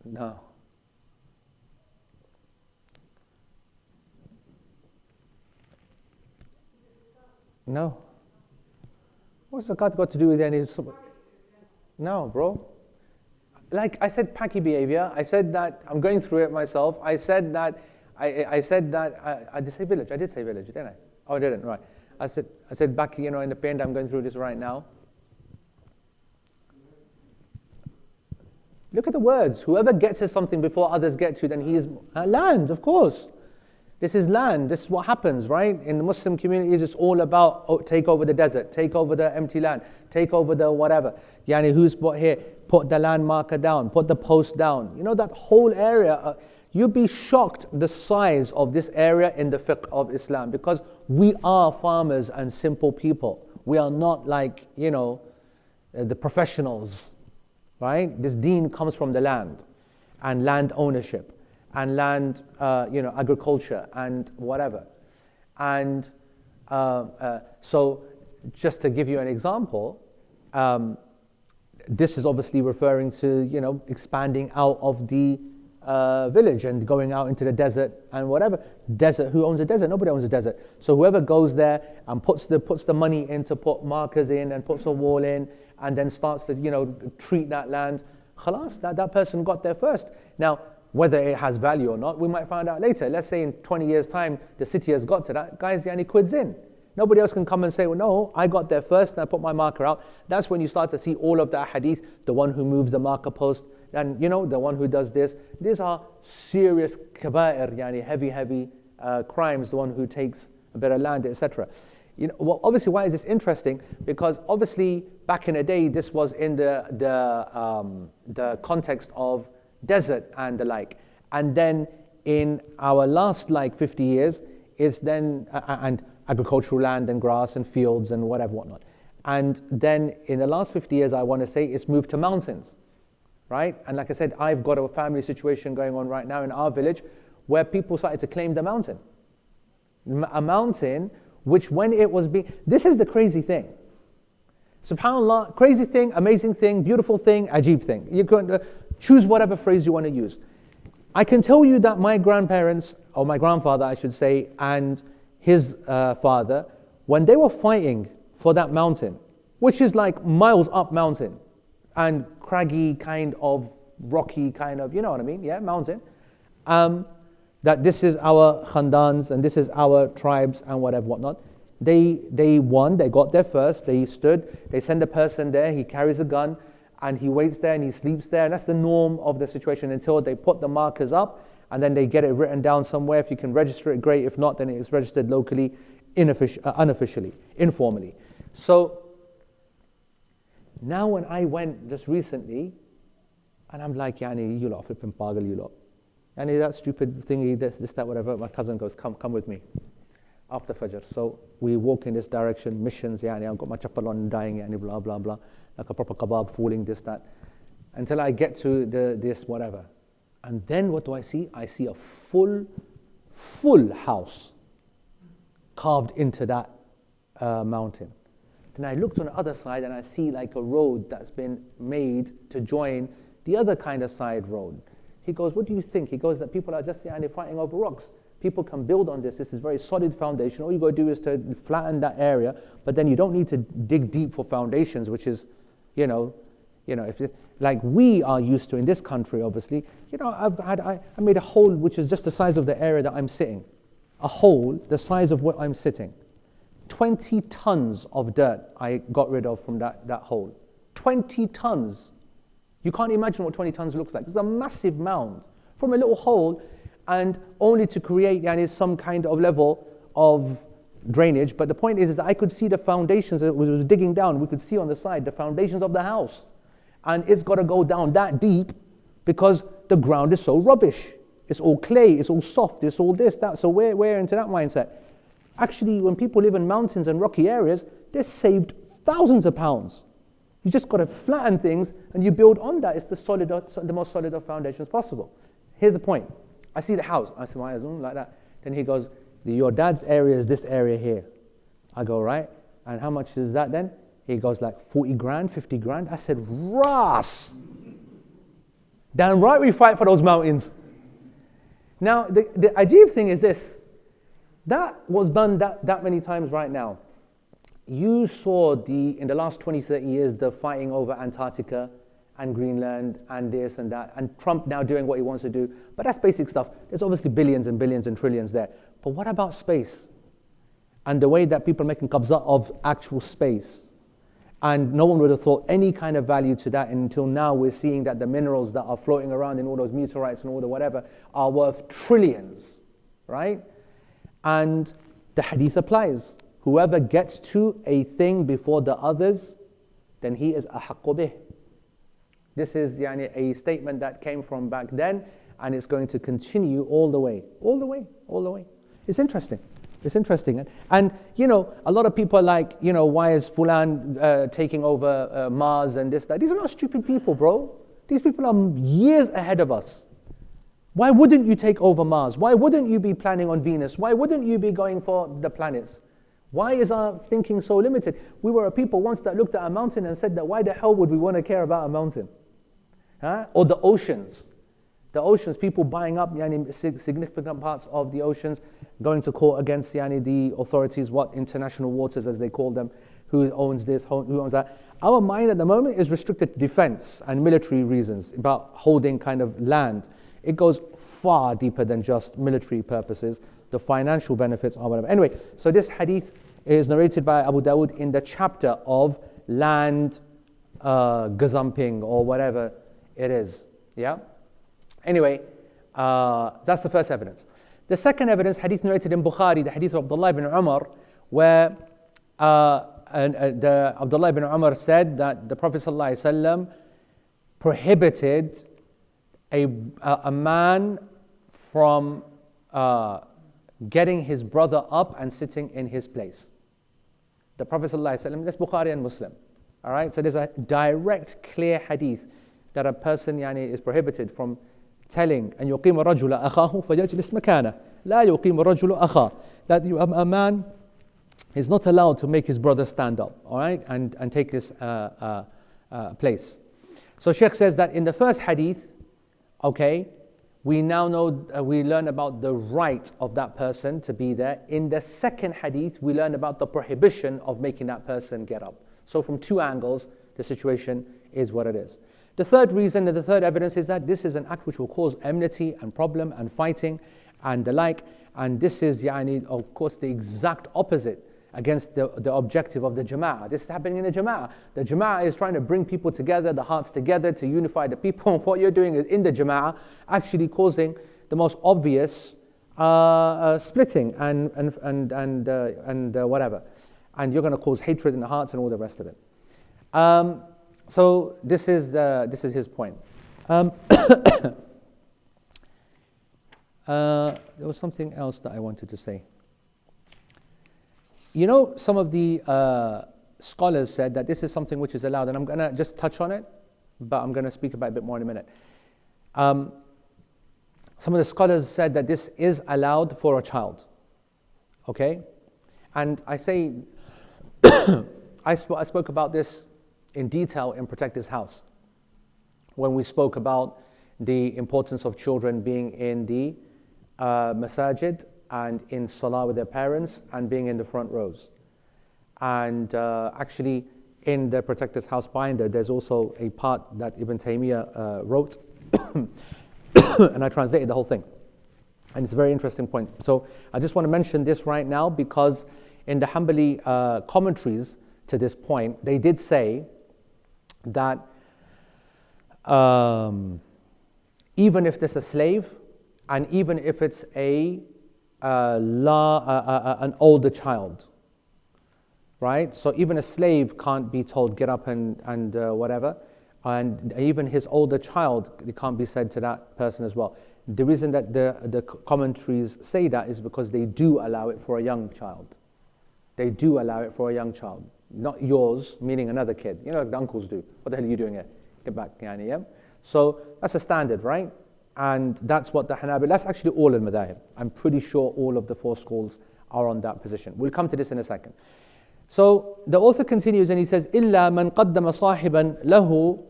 Speaker 1: No. No. What's the got to do with any? No, bro. Like I said, packy behavior. I said that I'm going through it myself. I said that I did say village. I did say village, didn't I? Oh, I didn't. Right. I said back. In the pain. I'm going through this right now. Look at the words. Whoever gets to something before others get to, then he is land. Of course. This is land. This is what happens, right? In the Muslim communities, it's all about take over the desert, take over the empty land, take over the whatever. Who's put here? Put the land marker down, put the post down. That whole area, you'd be shocked the size of this area in the fiqh of Islam, because we are farmers and simple people. We are not like, the professionals, right? This deen comes from the land and land ownership and land, agriculture and whatever. And so just to give you an example, this is obviously referring to, expanding out of the village and going out into the desert and whatever. Desert, who owns a desert? Nobody owns a desert. So whoever goes there and puts the money in to put markers in and puts a wall in and then starts to, treat that land, khalas, that person got there first. Now, whether it has value or not, we might find out later. Let's say in 20 years' time, the city has got to that, guys, quids in. Nobody else can come and say, well, no, I got there first and I put my marker out. That's when you start to see all of the hadith, the one who moves the marker post, and the one who does this. These are serious kaba'ir, heavy crimes, the one who takes a bit of land, etc. Well, obviously, why is this interesting? Because obviously, back in the day, this was in the context of desert and the like. And then in our last 50 years, it's then, and agricultural land and grass and fields and whatnot. And then in the last 50 years, I want to say it's moved to mountains, right? And like I said, I've got a family situation going on right now in our village where people started to claim the mountain. A mountain which when it was being, this is the crazy thing. SubhanAllah, crazy thing, amazing thing, beautiful thing, ajib thing. You can choose whatever phrase you want to use. I can tell you that my grandparents, or my grandfather I should say, and his father, when they were fighting for that mountain, which is like miles up mountain, and craggy kind of, rocky kind of, you know what I mean, yeah, mountain, that this is our khandans and this is our tribes and whatnot. They won, they got there first, they stood, they send a person there, he carries a gun, and he waits there and he sleeps there, and that's the norm of the situation until they put the markers up, and then they get it written down somewhere. If you can register it, great. If not, then it's registered locally, unofficially, informally. So now when I went just recently, and I'm like, you lot flipping pagal, you lot. And that stupid thingy, this, that, whatever. My cousin goes, come with me. After Fajr. So we walk in this direction, missions, I've got my chappal on, dying, blah, blah, blah. Like a proper kebab, falling, this, that. Until I get to this, whatever. And then what do I see? I see a full house carved into that mountain. Then I looked on the other side and I see like a road that's been made to join the other kind of side road. He goes, what do you think? He goes, that people are just fighting over rocks. People can build on this. This is very solid foundation. All you got to do is to flatten that area, but then you don't need to dig deep for foundations, which is, if you, like we are used to in this country, obviously. I made a hole which is just the size of the area that I'm sitting. A hole the size of what I'm sitting. 20 tons of dirt I got rid of from that hole. 20 tons. You can't imagine what 20 tons looks like. It's a massive mound from a little hole, and only to create some kind of level of drainage. But the point is that I could see the foundations. It was digging down. We could see on the side the foundations of the house. And it's got to go down that deep because the ground is so rubbish. It's all clay, it's all soft, it's all this, that. So we're into that mindset. Actually, when people live in mountains and rocky areas, they're saved thousands of pounds. You just got to flatten things and you build on that. It's the most solid of foundations possible. Here's the point. I see the house. I see my eyes like that. Then he goes, your dad's area is this area here. I go, right. And how much is that then? He goes like 40 grand, 50 grand. I said, Ras. Damn right we fight for those mountains. Now, the ajib thing is this. That was done that many times right now. You saw in the last 20, 30 years, the fighting over Antarctica and Greenland and this and that, and Trump now doing what he wants to do. But that's basic stuff. There's obviously billions and billions and trillions there. But what about space? And the way that people are making qabza of actual space. And no one would have thought any kind of value to that until now we're seeing that the minerals that are floating around in all those meteorites and all the whatever are worth trillions, right? And the hadith applies. Whoever gets to a thing before the others, then he is ahaqqu bih. This is a statement that came from back then, and it's going to continue all the way. It's interesting. And a lot of people are like, why is Fulan taking over Mars and this, that? These are not stupid people, bro. These people are years ahead of us. Why wouldn't you take over Mars? Why wouldn't you be planning on Venus? Why wouldn't you be going for the planets? Why is our thinking so limited? We were a people once that looked at a mountain and said that why the hell would we want to care about a mountain? Or the oceans. The oceans, people buying up significant parts of the oceans, going to court against the authorities, international waters as they call them, who owns this, who owns that. Our mind at the moment is restricted to defense and military reasons, about holding kind of land. It goes far deeper than just military purposes. The financial benefits are whatever. Anyway, so this hadith is narrated by Abu Dawood in the chapter of land gazumping or whatever it is. Yeah? Anyway, that's the first evidence. The second evidence, hadith narrated in Bukhari, the hadith of Abdullah ibn Umar, where Abdullah ibn Umar said that the Prophet ﷺ prohibited a man from getting his brother up and sitting in his place. The Prophet ﷺ, that's Bukhari and Muslim. All right, so there's a direct, clear hadith that a person is prohibited from telling أن يقيم الرجل أخاه فيجلس مكانه لا يقيم الرجل أخاه, that a man is not allowed to make his brother stand up, all right, and take his place. So Sheikh says that in the first hadith, okay, we now know, we learn about the right of that person to be there. In the second hadith, we learn about the prohibition of making that person get up. So from two angles, the situation is what it is. The third reason and the third evidence is that this is an act which will cause enmity and problem and fighting and the like. And this is, of course, the exact opposite against the objective of the Jama'ah. This is happening in the Jama'ah. The Jama'ah is trying to bring people together, the hearts together, to unify the people. What you're doing is in the Jama'ah actually causing the most obvious splitting and whatever. And you're going to cause hatred in the hearts and all the rest of it. So this is his point. There was something else that I wanted to say. You know, some of the scholars said that this is something which is allowed, and I'm going to just touch on it, but I'm going to speak about it a bit more in a minute. Some of the scholars said that this is allowed for a child. Okay? And I say, I spoke about this in detail in Protect This House, when we spoke about the importance of children being in the masajid and in salah with their parents and being in the front rows. And actually, in the Protect This House binder, there's also a part that Ibn Taymiyyah wrote, and I translated the whole thing. And it's a very interesting point. So I just want to mention this right now because in the Hanbali commentaries to this point, they did say that even if there's a slave, and even if it's an older child, right? So even a slave can't be told get up and whatever, and even his older child, it can't be said to that person as well. The reason that the commentaries say that is because they do allow it for a young child. They do allow it for a young child, not yours, meaning another kid. You know, like the uncles do. What the hell are you doing here? Get back, yeah. So that's a standard, right? And that's what the Hanabi, that's actually all in Madhahib. I'm pretty sure all of the four schools are on that position. We'll come to this in a second. So the author continues and he says, إِلَّا مَنْ قَدَّمَ صَاحِبًا لَهُ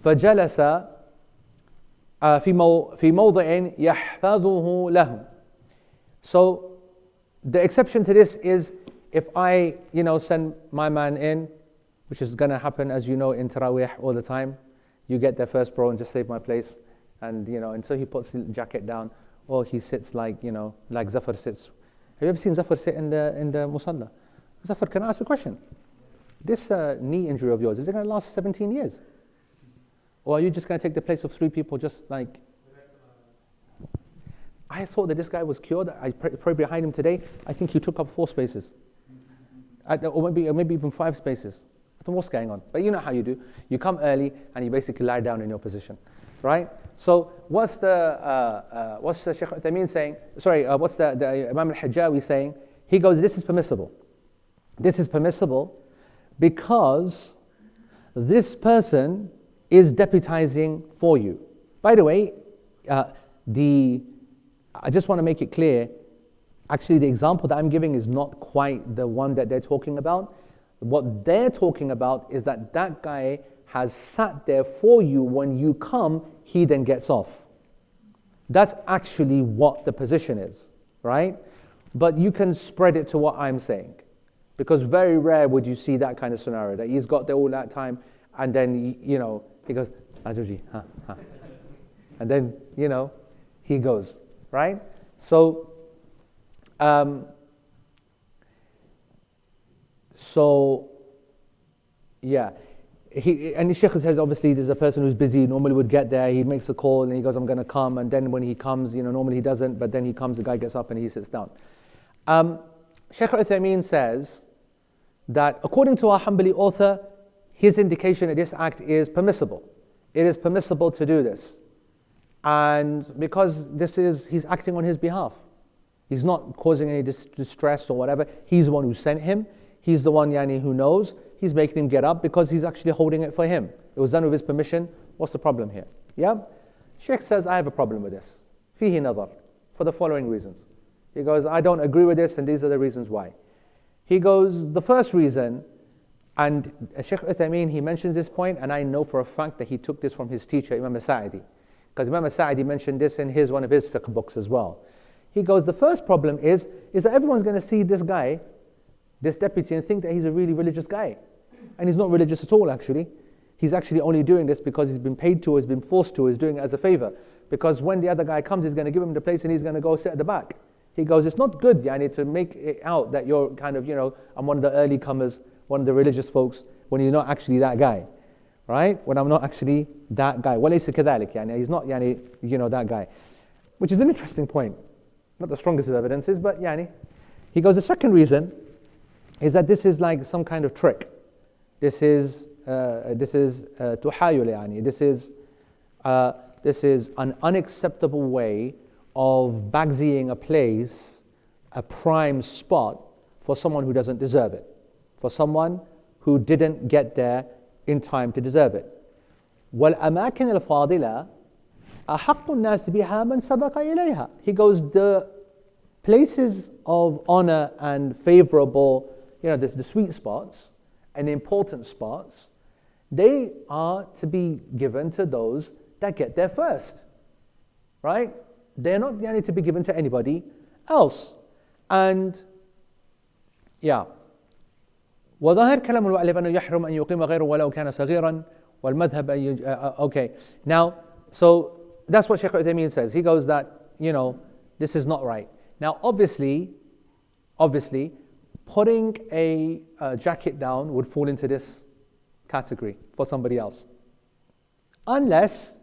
Speaker 1: فَجَلَسَ في موضع يحفظه له. So the exception to this is if I, send my man in, which is going to happen, as you know, in Taraweeh all the time. You get there first, bro, and just save my place. And, and so he puts the jacket down, or he sits like Zafar sits. Have you ever seen Zafar sit in the Musalla? Zafar, can I ask a question? This knee injury of yours, is it going to last 17 years? Or are you just going to take the place of 3 people just like... I thought that this guy was cured. I pray behind him today. I think he took up 4 spaces. Or maybe even 5 spaces. I don't know what's going on. But you know how you do. You come early and you basically lie down in your position. Right? So what's the Shaykh Uthaymeen saying? Sorry, what's the Imam al-Hajjawi saying? He goes, this is permissible. This is permissible because this person is deputizing for you. By the way, I just want to make it clear, actually the example that I'm giving is not quite the one that they're talking about. What they're talking about is that guy has sat there for you. When you come, he then gets off. That's actually what the position is, right? But you can spread it to what I'm saying. Because very rare would you see that kind of scenario, that he's got there all that time, and then, he goes, Ajuji, ha. And then, he goes, right? So, yeah. And the Shaykh says, obviously, there's a person who's busy, normally would get there, he makes a call, and he goes, I'm going to come, and then when he comes, normally he doesn't, but then he comes, the guy gets up and he sits down. Shaykh Uthaymeen says that according to our Hanbali author, his indication that this act is permissible. It is permissible to do this. And because he's acting on his behalf. He's not causing any distress or whatever. He's the one who sent him. He's the one who knows. He's making him get up because he's actually holding it for him. It was done with his permission. What's the problem here? Yeah? Shaykh says, I have a problem with this. Fihi nadar. For the following reasons. He goes, I don't agree with this, and these are the reasons why. He goes, the first reason, and Shaykh Uthaymeen, he mentions this point, and I know for a fact that he took this from his teacher, Imam Sa'idi. Because Imam Sa'idi mentioned this in one of his fiqh books as well. He goes, the first problem is that everyone's going to see this guy, this deputy, and think that he's a really religious guy. And he's not religious at all, actually. He's actually only doing this because he's been paid to, he's been forced to, he's doing it as a favor. Because when the other guy comes, he's going to give him the place and he's going to go sit at the back. He goes, it's not good, to make it out that you're kind of, I'm one of the early comers, one of the religious folks, when you're not actually that guy. Right? When I'm not actually that guy. وَلَيْسَ كَذَلِكَ He's not, that guy. Which is an interesting point. Not the strongest of evidences, but He goes, the second reason is that this is like some kind of trick. This is tuhayul, This is an unacceptable way of bagsying a place, a prime spot, for someone who doesn't deserve it, for someone who didn't get there in time to deserve it. وَالْأَمَاكِنِ الْفَاضِلَةِ أَحَقُّ النَّاسِ بِهَا مَنْ سَبَقَ إِلَيْهَا. He goes, the places of honor and favorable, the sweet spots and important spots, they are to be given to those that get there first, right? They're not to be given to anybody else. And وظاهر كلام المؤلف أنه يحرم أن يقيم غيره ولو كان صغيرا والمذهب okay. Now, so that's what Shaykh Uthaymeen says. He goes that, this is not right. Now, obviously, putting a jacket down would fall into this category for somebody else. Unless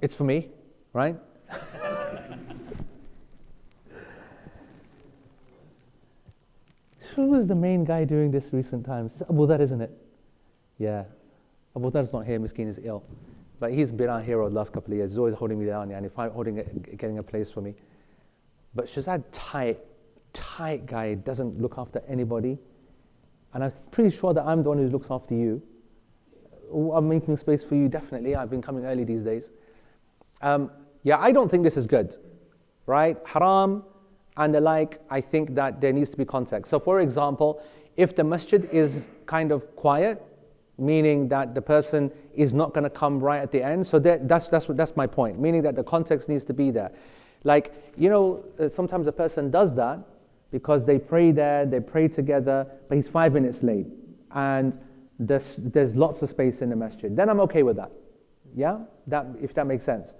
Speaker 1: it's for me, right? Who was the main guy doing this recent times? It's Abu Dhar, isn't it? Yeah. Abu Dhar's not here, Miskeen is ill. But he's been our hero the last couple of years. He's always holding me down, getting a place for me. But Shazad, tight guy, doesn't look after anybody. And I'm pretty sure that I'm the one who looks after you. I'm making space for you, definitely. I've been coming early these days. I don't think this is good, right? Haram and the like, I think that there needs to be context. So for example, if the masjid is kind of quiet, meaning that the person is not going to come right at the end, so that's my point, meaning that the context needs to be there. Like, sometimes a person does that because they pray there, they pray together, but he's 5 minutes late, and there's lots of space in the masjid. Then I'm okay with that. If that makes sense.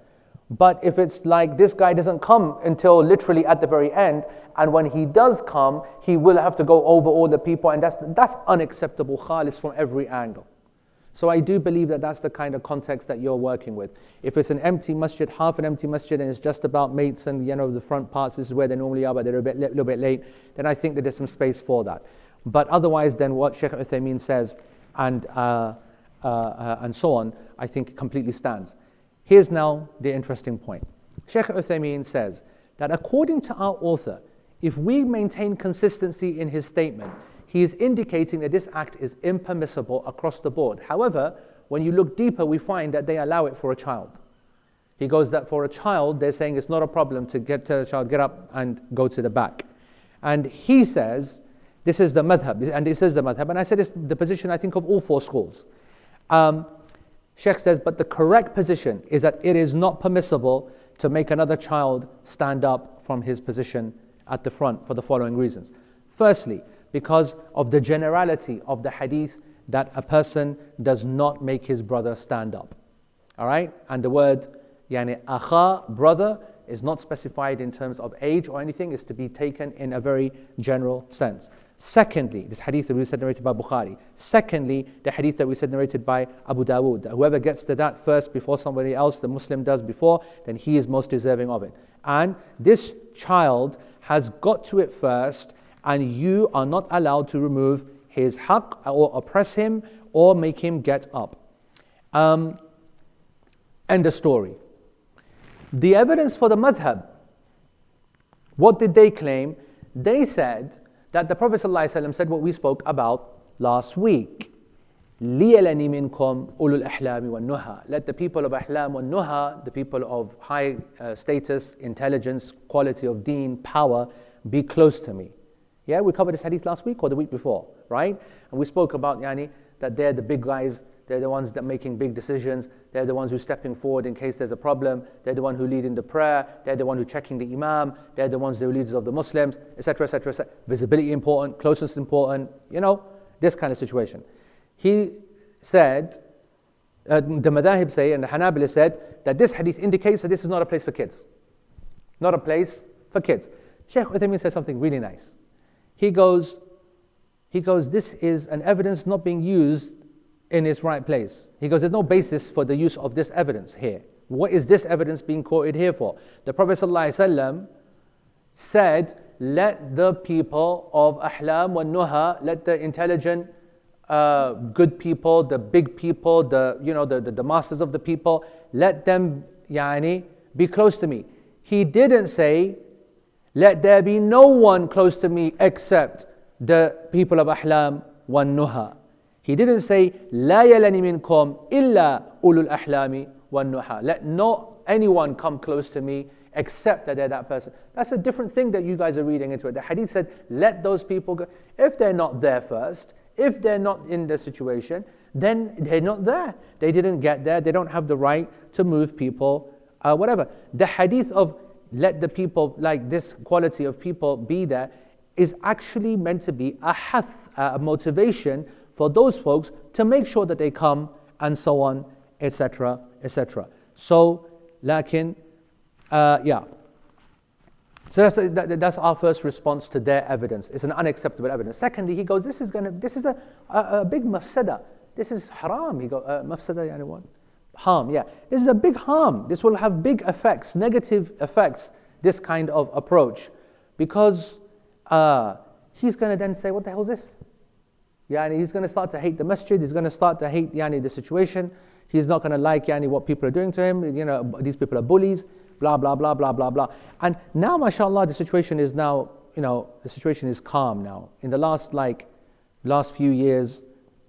Speaker 1: But if it's like this guy doesn't come until literally at the very end, and when he does come, he will have to go over all the people, and that's unacceptable, khalis, from every angle. So I do believe that that's the kind of context that you're working with. If it's an empty masjid, half an empty masjid, and it's just about mates and the front parts, this is where they normally are, but they're a little bit late, then I think that there's some space for that. But otherwise, then what Shaykh Uthaymeen says and so on, I think completely stands. Here's now the interesting point. Shaykh Uthaymeen says that according to our author, if we maintain consistency in his statement, he is indicating that this act is impermissible across the board. However, when you look deeper, we find that they allow it for a child. He goes that for a child, they're saying it's not a problem to get the child, get up and go to the back. And he says, this is the madhab, and this is the madhab, and I said it's the position, I think, of all four schools. Sheikh says, but the correct position is that it is not permissible to make another child stand up from his position at the front for the following reasons. Firstly, because of the generality of the hadith that a person does not make his brother stand up. All right? And the word, akha, brother, is not specified in terms of age or anything, is to be taken in a very general sense. Secondly, this hadith that we said narrated by Bukhari. Secondly, the hadith that we said narrated by Abu Dawood. Whoever gets to that first before somebody else, the Muslim does before, then he is most deserving of it. And this child has got to it first, and you are not allowed to remove his haqq or oppress him or make him get up. End of story. The evidence for the madhab, what did they claim? They said that the Prophet ﷺ said what we spoke about last week. لِيَلَنِ مِنْكُمْ أُولُو الْأَحْلَامِ وَالنُّهَى. Let the people of Ahlam and Nuha, the people of high status, intelligence, quality of deen, power, be close to me. Yeah, we covered this hadith last week or the week before, right? And we spoke about that they're the big guys, they're the ones that are making big decisions, they're the ones who are stepping forward in case there's a problem, they're the one who lead in the prayer, they're the one who checking the imam, they're the ones who are leaders of the Muslims, etc., etc., etc. Visibility important, closeness important, this kind of situation. He said, the Madahib say, and the Hanabila said, that this hadith indicates that this is not a place for kids. Not a place for kids. Shaykh Uthaymeen says something really nice. He goes, this is an evidence not being used in its right place. He goes, there's no basis for the use of this evidence here. What is this evidence being quoted here for? The Prophet ﷺ said, let the people of Ahlam wa Nuha, let the intelligent good people, the big people, the masters of the people, let them be close to me. He didn't say, let there be no one close to me except the people of Ahlam wa Nuha. He didn't say, لا يلني منكم إلا أولو الأحلام والنهى. Let not anyone come close to me except that they're that person. That's a different thing that you guys are reading into it. The hadith said, let those people go. If they're not there first, if they're not in the situation, then they're not there. They didn't get there. They don't have the right to move people, whatever. The hadith of let the people, like this quality of people be there, is actually meant to be a hath, a motivation for those folks to make sure that they come and so on, etc., etc. So, lakin, yeah. So that's our first response to their evidence. It's an unacceptable evidence. Secondly, he goes, this is a big mafsada. This is haram. He goes, mafsada yani what? Harm, yeah. This is a big harm. This will have big effects, negative effects, this kind of approach. Because he's going to then say, what the hell is this? Yani he's going to start to hate the masjid. He's going to start to hate the situation. He's not going to like what people are doing to him. These people are bullies. Blah, blah, blah, blah, blah, blah. And now, mashallah, the situation is now, the situation is calm now. In the last few years,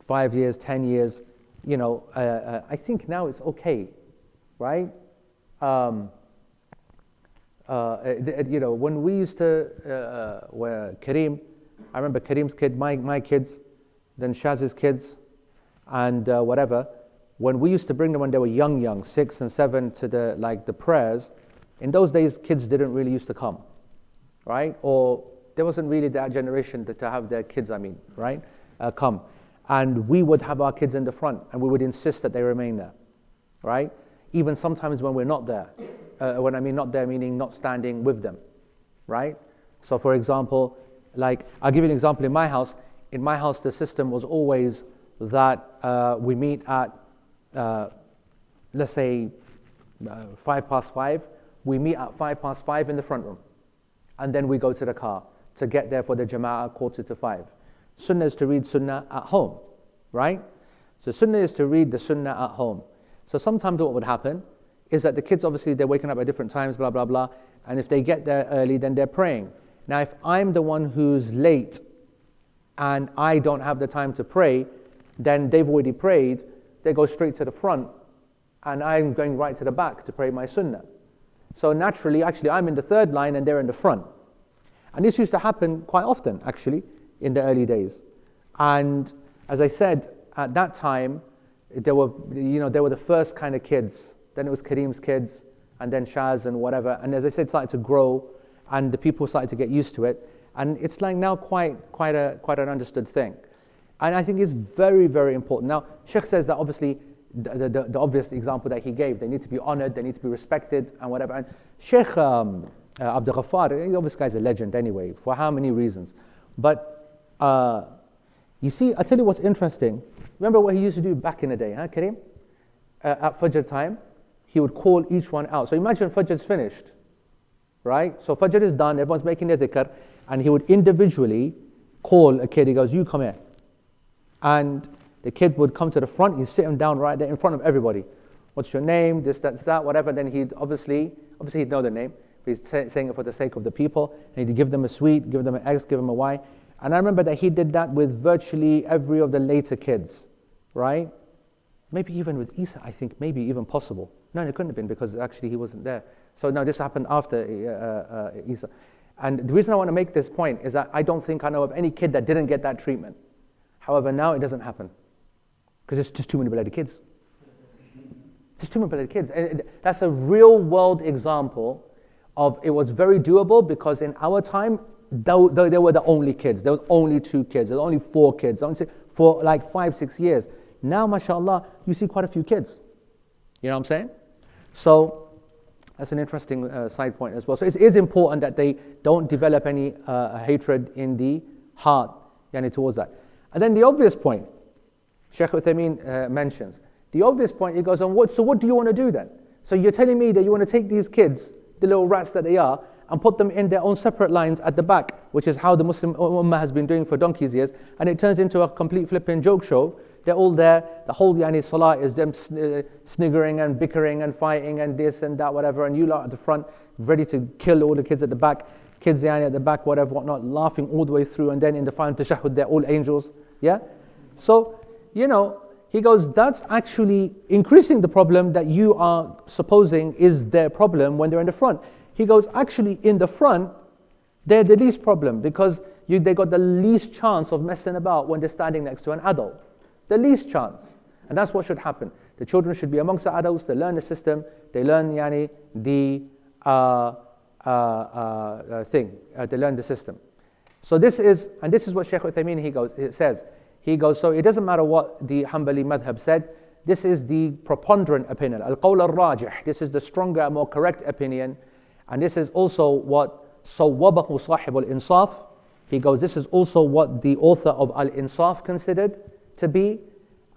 Speaker 1: 5 years, 10 years, I think now it's okay, right? When we used to, Kareem, I remember Kareem's kid, my kids, then Shaz's kids, and whatever. When we used to bring them when they were young, 6 and 7, to the prayers, in those days, kids didn't really used to come, right? Or there wasn't really that generation to have their kids, right? Come. And we would have our kids in the front, and we would insist that they remain there, right? Even sometimes when we're not there. When I mean not there, meaning not standing with them, right? So for example, I'll give you an example in my house. In my house, the system was always that we meet at, let's say, 5:05. We meet at 5:05 in the front room. And then we go to the car to get there for the jama'ah 4:45. Sunnah is to read sunnah at home, right? So sunnah is to read the sunnah at home. So sometimes what would happen is that the kids, obviously, they're waking up at different times, blah, blah, blah. And if they get there early, then they're praying. Now, if I'm the one who's late and I don't have the time to pray, then they've already prayed, they go straight to the front, and I'm going right to the back to pray my sunnah. So naturally, actually, I'm in the third line and they're in the front. And this used to happen quite often, actually, in the early days. And as I said, at that time, they were the first kind of kids. Then it was Kareem's kids, and then Shaz and whatever. And as I said, it started to grow, and the people started to get used to it. And it's now quite an understood thing. And I think it's very, very important. Now, Sheikh says that obviously, the obvious example that he gave, they need to be honored, they need to be respected, and whatever. And Sheikh Abdul Ghaffar, this guy's a legend anyway, for how many reasons. But you see, I'll tell you what's interesting. Remember what he used to do back in the day, Kareem? At Fajr time, he would call each one out. So imagine Fajr's finished, right? So Fajr is done, everyone's making their dhikr, and he would individually call a kid. He goes, you come here. And the kid would come to the front, he'd sit him down right there in front of everybody. What's your name? This, that, whatever. Then he'd obviously he'd know the name, but he's saying it for the sake of the people. And he'd give them a sweet, give them an X, give them a Y. And I remember that he did that with virtually every of the later kids, right? Maybe even with Isa, I think, maybe even possible. No, it couldn't have been because actually he wasn't there. So no, this happened after Isa. And the reason I want to make this point is that I don't think I know of any kid that didn't get that treatment. However, now it doesn't happen because there's just too many bloody kids. There's too many bloody kids. And that's a real world example of it was very doable because in our time, though they were the only kids. There was only 2 kids. There was only 4 kids. For like 5-6 years. Now, mashallah, you see quite a few kids. You know what I'm saying? So that's an interesting side point as well. So it is important that they don't develop any hatred in the heart towards that. And then the obvious point, Shaykh Uthaymeen mentions, the obvious point, he goes on, so what do you want to do then? So you're telling me that you want to take these kids, the little rats that they are, and put them in their own separate lines at the back, which is how the Muslim Ummah has been doing for donkey's years, and it turns into a complete flipping joke show. They're all there, the whole salah is them sniggering and bickering and fighting and this and that, whatever, and you lot at the front, ready to kill all the kids at the back, kids at the back, whatever, whatnot, laughing all the way through, and then in the final tashahhud, they're all angels, yeah? So, he goes, that's actually increasing the problem that you are supposing is their problem when they're in the front. He goes, actually in the front, they're the least problem because they got the least chance of messing about when they're standing next to an adult. The least chance. And that's what should happen. The children should be amongst the adults, they learn the system, they learn they learn the system. So this is what Shaykh Uthaymeen says, so it doesn't matter what the Hanbali madhab said, this is the preponderant opinion, al-qawl al-rajih, this is the stronger, more correct opinion, and this is also what sawwabahu sahib al-insaf, this is also what the author of al-insaf considered to be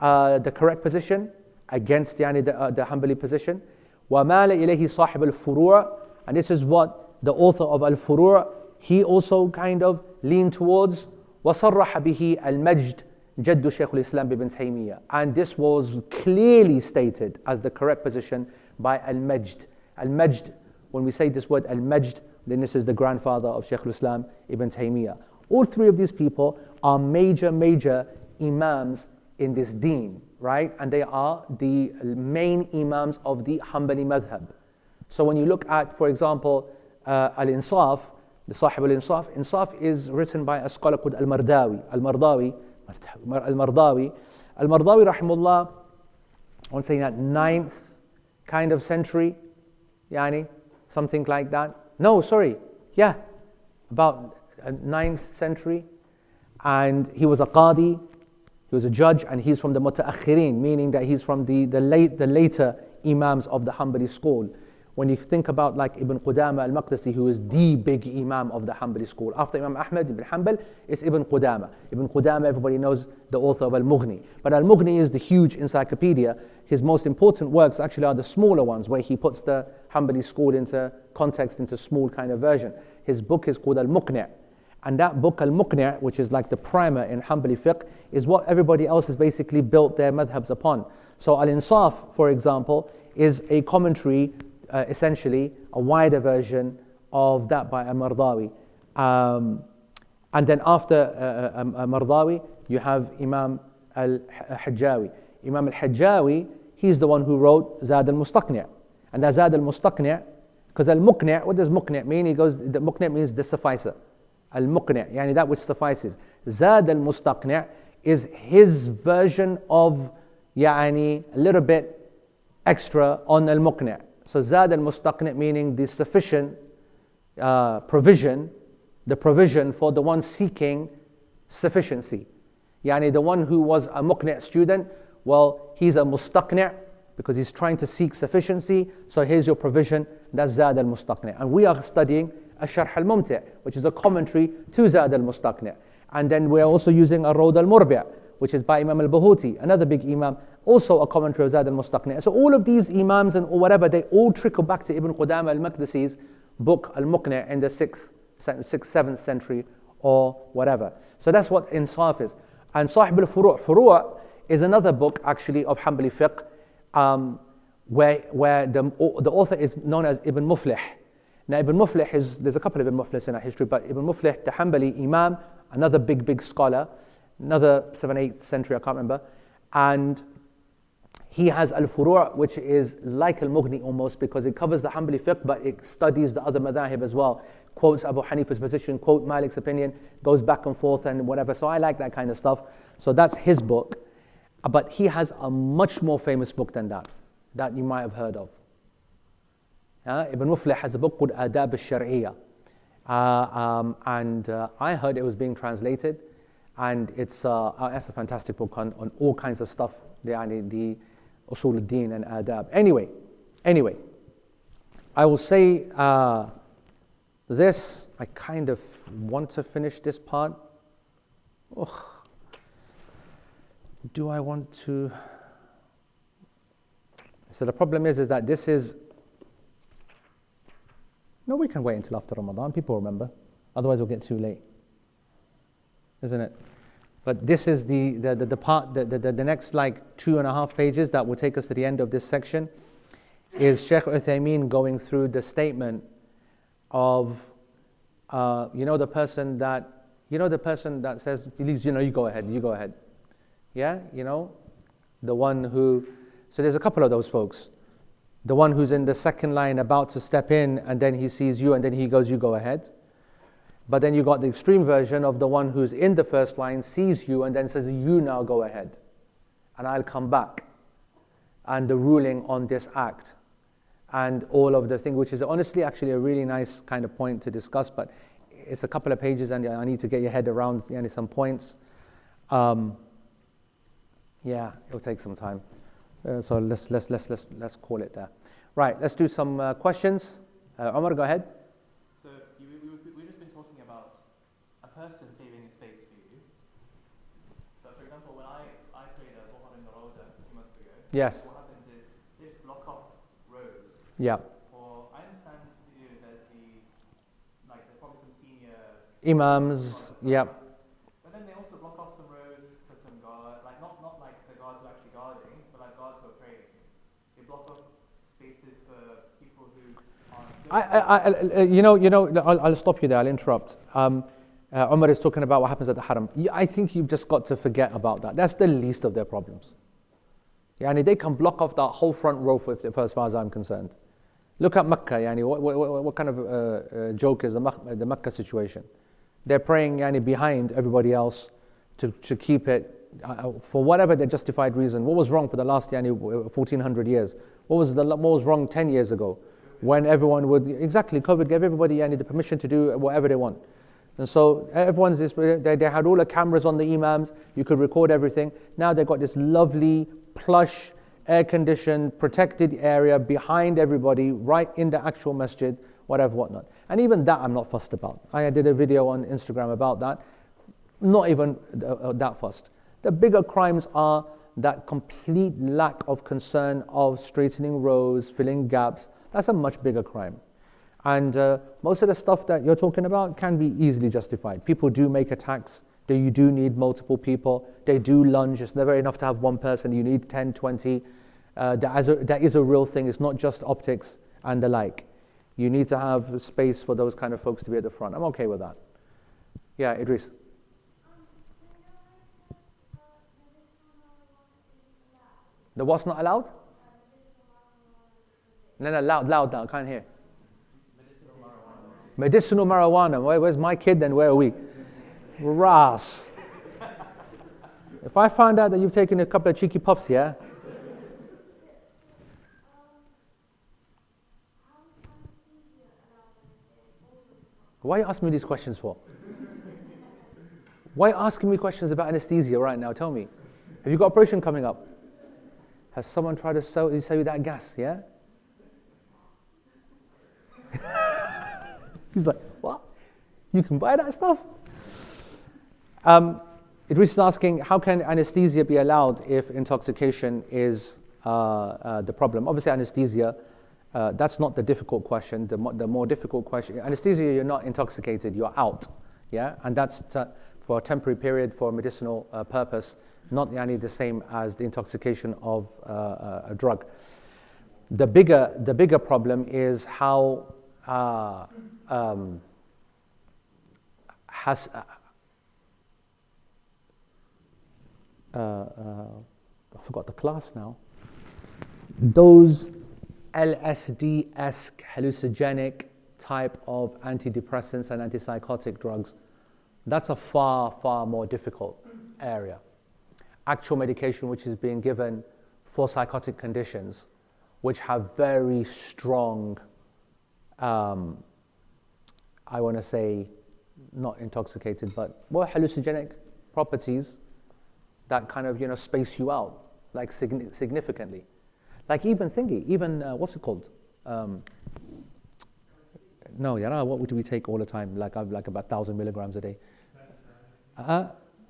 Speaker 1: the correct position against the Hanbali position. وَمَالَ إِلَيْهِ صَاحِبُ الْفُرُوعِ, and this is what the author of al-Furu' he also kind of leaned towards. وَصَرَّحَ بِهِ الْمَجْدِ جَدُّ شَيْخُ الْإِسْلَامِ بِنْ تَيْمِيَّةَ, and this was clearly stated as the correct position by al-Majd. Al-Majd, when we say this word al-Majd, then this is the grandfather of Shaykh al-Islam ibn Taymiyyah. All three of these people are major imams in this deen, right? And they are the main imams of the Hanbali madhab. So when you look at, for example, al-Insaf, the Sahib al-Insaf, Insaf is written by a scholar called al-Mardawi. Al-Mardawi, rahimullah, I want to say that 9th kind of century, something like that. No, sorry, about 9th century. And he was a qadi, he was a judge, and he's from the mutaakhirin, meaning that he's from the later imams of the Hanbali school. When you think about like Ibn Qudama al-Maqdisi, who is the big imam of the Hanbali school. After Imam Ahmad ibn Hanbal, it's Ibn Qudama. Ibn Qudama, everybody knows, the author of Al-Mughni. But Al-Mughni is the huge encyclopedia. His most important works actually are the smaller ones, where he puts the Hanbali school into context, into small kind of version. His book is called Al-Muqni'. And that book, Al-Muqni', which is like the primer in Hanbali fiqh, is what everybody else has basically built their madhabs upon. So Al-Insaf, for example, is a commentary, essentially a wider version of that by Al-Mardawi. And then after Mardawi, you have Imam Al-Hajjawi. Imam Al-Hajjawi, he's the one who wrote Zad al-Mustaqni'. And that Zad al-Mustaqni', because Al-Muqni', what does Muqni' mean? The Muqni' means the sufficer. Al-Muqni', that which suffices. Zad al-Mustaqni' is his version of, a little bit extra on Al-Muqni'. So Zad al-Mustaqni' meaning the sufficient provision, the provision for the one seeking sufficiency. The one who was a Muqni' student, well, he's a Mustaqni' because he's trying to seek sufficiency. So here's your provision, that's Zad al-Mustaqni'. And we are studying Ash-Sharh al-Mumti', which is a commentary to Zad al-Mustaqni'. And then we're also using Ar-Rawd al-Murbi', which is by Imam al-Bahuti, another big imam, also a commentary of Zad al-Mustaqni'. So all of these imams and whatever, they all trickle back to Ibn Qudama al-Maqdisi's book Al-Muqni' in the 6th, 7th century or whatever. So that's what Insaf is. And Sahib al-Furu' Furu' is another book actually of Hanbali fiqh, where the author is known as Ibn Muflih. Now Ibn Muflih there's a couple of Ibn Muflihs in our history, but Ibn Muflih, the Hanbali imam, another big scholar, another 7th, 8th century, I can't remember. And he has Al-Furu', which is like Al-Mughni almost, because it covers the Hanbali fiqh, but it studies the other madhahib as well. Quotes Abu Hanifa's position, quote Malik's opinion, goes back and forth and whatever. So I like that kind of stuff. So that's his book. But he has a much more famous book than that you might have heard of. Ibn Muflih has a book called Adab al-Shar'iyya. And I heard it was being translated. And it's a fantastic book on all kinds of stuff, the Usul al-Din and Adab. Anyway, I will say this, I kind of want to finish this part. Do I want to? So the problem is that this is, no, we can wait until after Ramadan, people remember. Otherwise we'll get too late. Isn't it? But this is the part, the next like 2.5 pages that will take us to the end of this section, is Shaykh Uthaymeen going through the statement of, the person that says, please, you go ahead. Yeah, the one who, so there's a couple of those folks. The one who's in the second line about to step in, and then he sees you, and then he goes, you go ahead. But then you got the extreme version of the one who's in the first line, sees you, and then says, you now go ahead, and I'll come back. And the ruling on this act, and all of the thing, which is honestly actually a really nice kind of point to discuss, but it's a couple of pages, and I need to get your head around some points. It'll take some time. So let's call it there. Right, let's do some questions. Omar, go ahead.
Speaker 3: So we've just been talking about a person saving a space for you. So for example, when I played a Bukhara in Naroda a few months ago,
Speaker 1: Yes.
Speaker 3: what happens is they just block off rows.
Speaker 1: Yeah.
Speaker 3: For I understand there's probably some senior
Speaker 1: Imams. Yeah.
Speaker 3: But then they also block off some rows for some guard, not like the guards who are actually guarding, but like guards who are praying. They block off spaces for people who aren't.
Speaker 1: I'll stop you there. I'll interrupt. Umar is talking about what happens at the Haram. I think you've just got to forget about that. That's the least of their problems. They can block off that whole front row as far as I'm concerned. Look at Mecca. What kind of joke is the Mecca situation? They're praying behind everybody else to keep it for whatever their justified reason. What was wrong for the last 1400 years? What was wrong 10 years ago? When everyone COVID gave everybody the permission to do whatever they want. And so they had all the cameras on the imams, you could record everything. Now they've got this lovely, plush, air-conditioned, protected area behind everybody, right in the actual masjid, whatnot. And even that I'm not fussed about. I did a video on Instagram about that. Not even that fussed. The bigger crimes are that complete lack of concern of straightening rows, filling gaps. That's a much bigger crime. And most of the stuff that you're talking about can be easily justified. People do make attacks. You do need multiple people. They do lunge. It's never enough to have one person. You need 10, 20. That is a real thing. It's not just optics and the like. You need to have space for those kind of folks to be at the front. I'm okay with that. Yeah, Idris. The what's not allowed? No, loud now. I can't hear. Medicinal marijuana. Where's my kid then? Where are we? Ras. If I find out that you've taken a couple of cheeky puffs, yeah? Why are you asking me these questions for? Why are you asking me questions about anesthesia right now? Tell me. Have you got operation coming up? Has someone tried to sell you that gas, yeah? He's like, what? You can buy that stuff? Idris is asking, how can anesthesia be allowed if intoxication is the problem? Obviously, anesthesia, that's not the difficult question. The more difficult question, anesthesia, you're not intoxicated, you're out. Yeah, and that's for a temporary period for medicinal purpose, not the same as the intoxication of a drug. The bigger problem is how I forgot the class now. Those LSD-esque hallucinogenic type of antidepressants and antipsychotic drugs, that's a far, far more difficult area. Actual medication which is being given for psychotic conditions, which have very strong, I want to say, not intoxicated, but more hallucinogenic properties that kind of, space you out, like significantly. Like even what's it called? What would we take all the time? Like about 1,000 milligrams a day.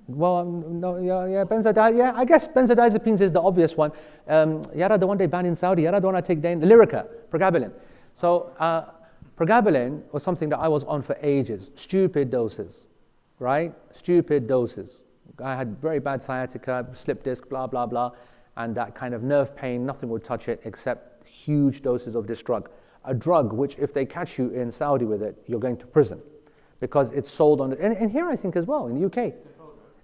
Speaker 1: Benzodiazepines. Yeah, I guess benzodiazepines is the obvious one. The one they banned in Saudi. The one I take Lyrica, pregabalin. So Pregabalin was something that I was on for ages, stupid doses, right? Stupid doses. I had very bad sciatica, slip disc, blah, blah, blah, and that kind of nerve pain, nothing would touch it except huge doses of this drug. A drug which, if they catch you in Saudi with it, you're going to prison because it's sold on, and here I think as well, in the UK.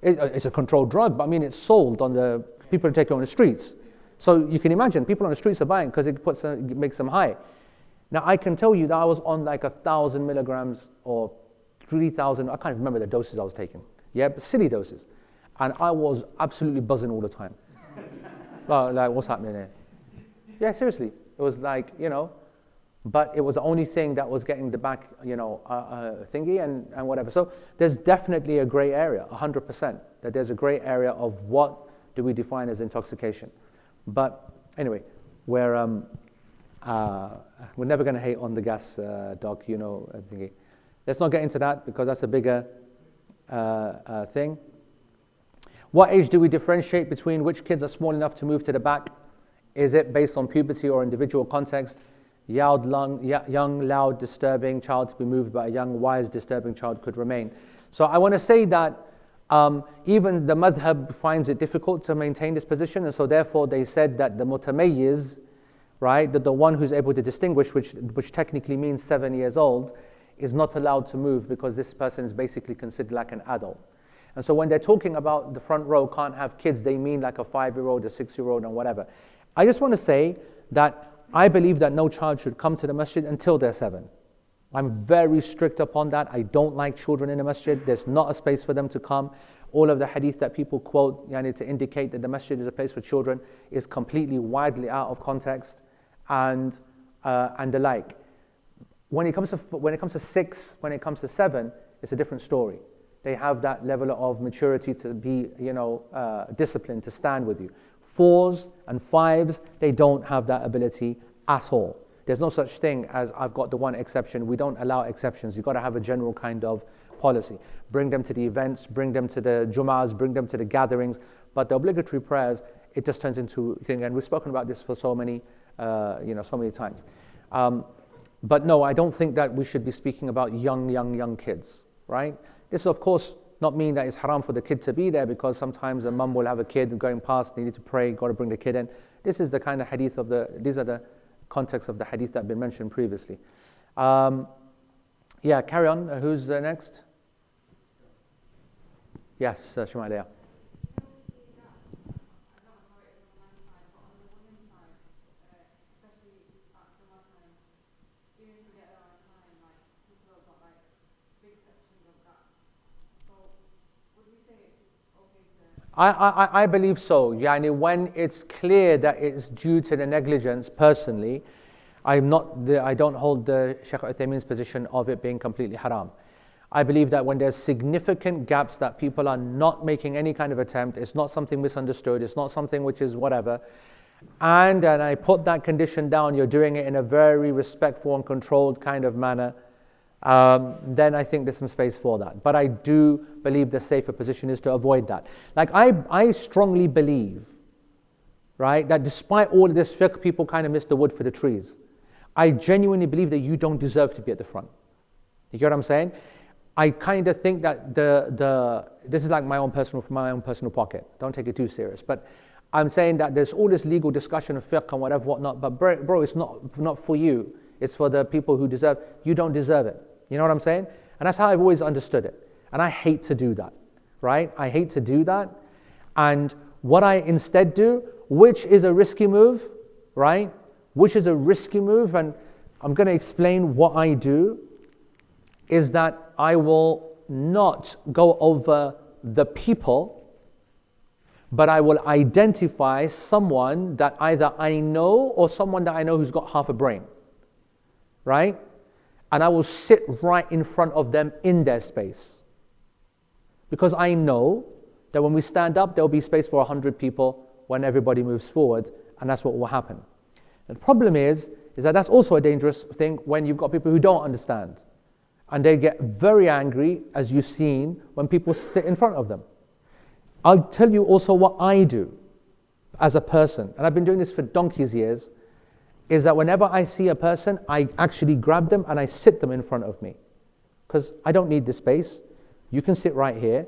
Speaker 1: It's a controlled drug, but I mean it's sold on the, people take it on the streets. So you can imagine, people on the streets are buying because it makes them high. Now I can tell you that I was on like 1,000 milligrams or 3,000, I can't remember the doses I was taking. Yeah, but silly doses. And I was absolutely buzzing all the time. Like, what's happening here? Yeah, seriously. It was like, but it was the only thing that was getting the back, thingy and whatever. So there's definitely a gray area, 100%, that there's a gray area of what do we define as intoxication. But anyway, we're never going to hate on the gas, doc, thingy. Let's not get into that because that's a bigger thing. What age do we differentiate between which kids are small enough to move to the back? Is it based on puberty or individual context? Young, loud, disturbing child to be moved, but a young, wise, disturbing child could remain. So I want to say that even the madhab finds it difficult to maintain this position, and so therefore they said that the mutamayyiz, right, that the one who's able to distinguish, which technically means 7 years old, is not allowed to move because this person is basically considered like an adult. And so when they're talking about the front row can't have kids, they mean like a 5-year-old, a 6-year-old, and whatever. I just want to say that I believe that no child should come to the masjid until they're 7. I'm very strict upon that. I don't like children in the masjid. There's not a space for them to come. All of the hadith that people quote to indicate that the masjid is a place for children is completely widely out of context and the like. When it comes to 6, when it comes to 7, it's a different story. They have that level of maturity to be, disciplined, to stand with you. 4s and 5s, they don't have that ability at all. There's no such thing as I've got the one exception. We don't allow exceptions. You've got to have a general kind of policy. Bring them to the events, bring them to the Jum'ahs, bring them to the gatherings. But the obligatory prayers, it just turns into a thing. And we've spoken about this for so many times. But no, I don't think that we should be speaking about young kids, right? This, of course, not mean that it's haram for the kid to be there because sometimes a mum will have a kid going past, they need to pray, got to bring the kid in. This is the kind of hadith these are the context of the hadith that have been mentioned previously. Carry on. Who's next? Yes, Shumailia. I believe so. When it's clear that it's due to the negligence, personally, I don't hold the Shaykh Uthaymeen's position of it being completely haram. I believe that when there's significant gaps that people are not making any kind of attempt, it's not something misunderstood, it's not something which is whatever, and I put that condition down, you're doing it in a very respectful and controlled kind of manner, then I think there's some space for that. But I do believe the safer position is to avoid that. Like I strongly believe, right, that despite all of this fiqh, people kind of miss the wood for the trees. I genuinely believe that you don't deserve to be at the front. You get what I'm saying? I kind of think that this is like my own personal pocket. Don't take it too serious. But I'm saying that there's all this legal discussion of fiqh and whatnot. But bro, it's not for you. It's for the people who deserve. You don't deserve it. You know what I'm saying? And that's how I've always understood it. And I hate to do that, right? I hate to do that. And what I instead do, which is a risky move, right? Which is a risky move, and I'm going to explain what I do, is that I will not go over the people, but I will identify someone that either I know or someone that I know who's got half a brain, right? And I will sit right in front of them in their space. Because I know that when we stand up, there'll be space for 100 people when everybody moves forward, and that's what will happen. The problem is that that's also a dangerous thing when you've got people who don't understand. And they get very angry, as you've seen, when people sit in front of them. I'll tell you also what I do as a person, and I've been doing this for donkey's years, is that whenever I see a person, I actually grab them and I sit them in front of me. Because I don't need the space. You can sit right here,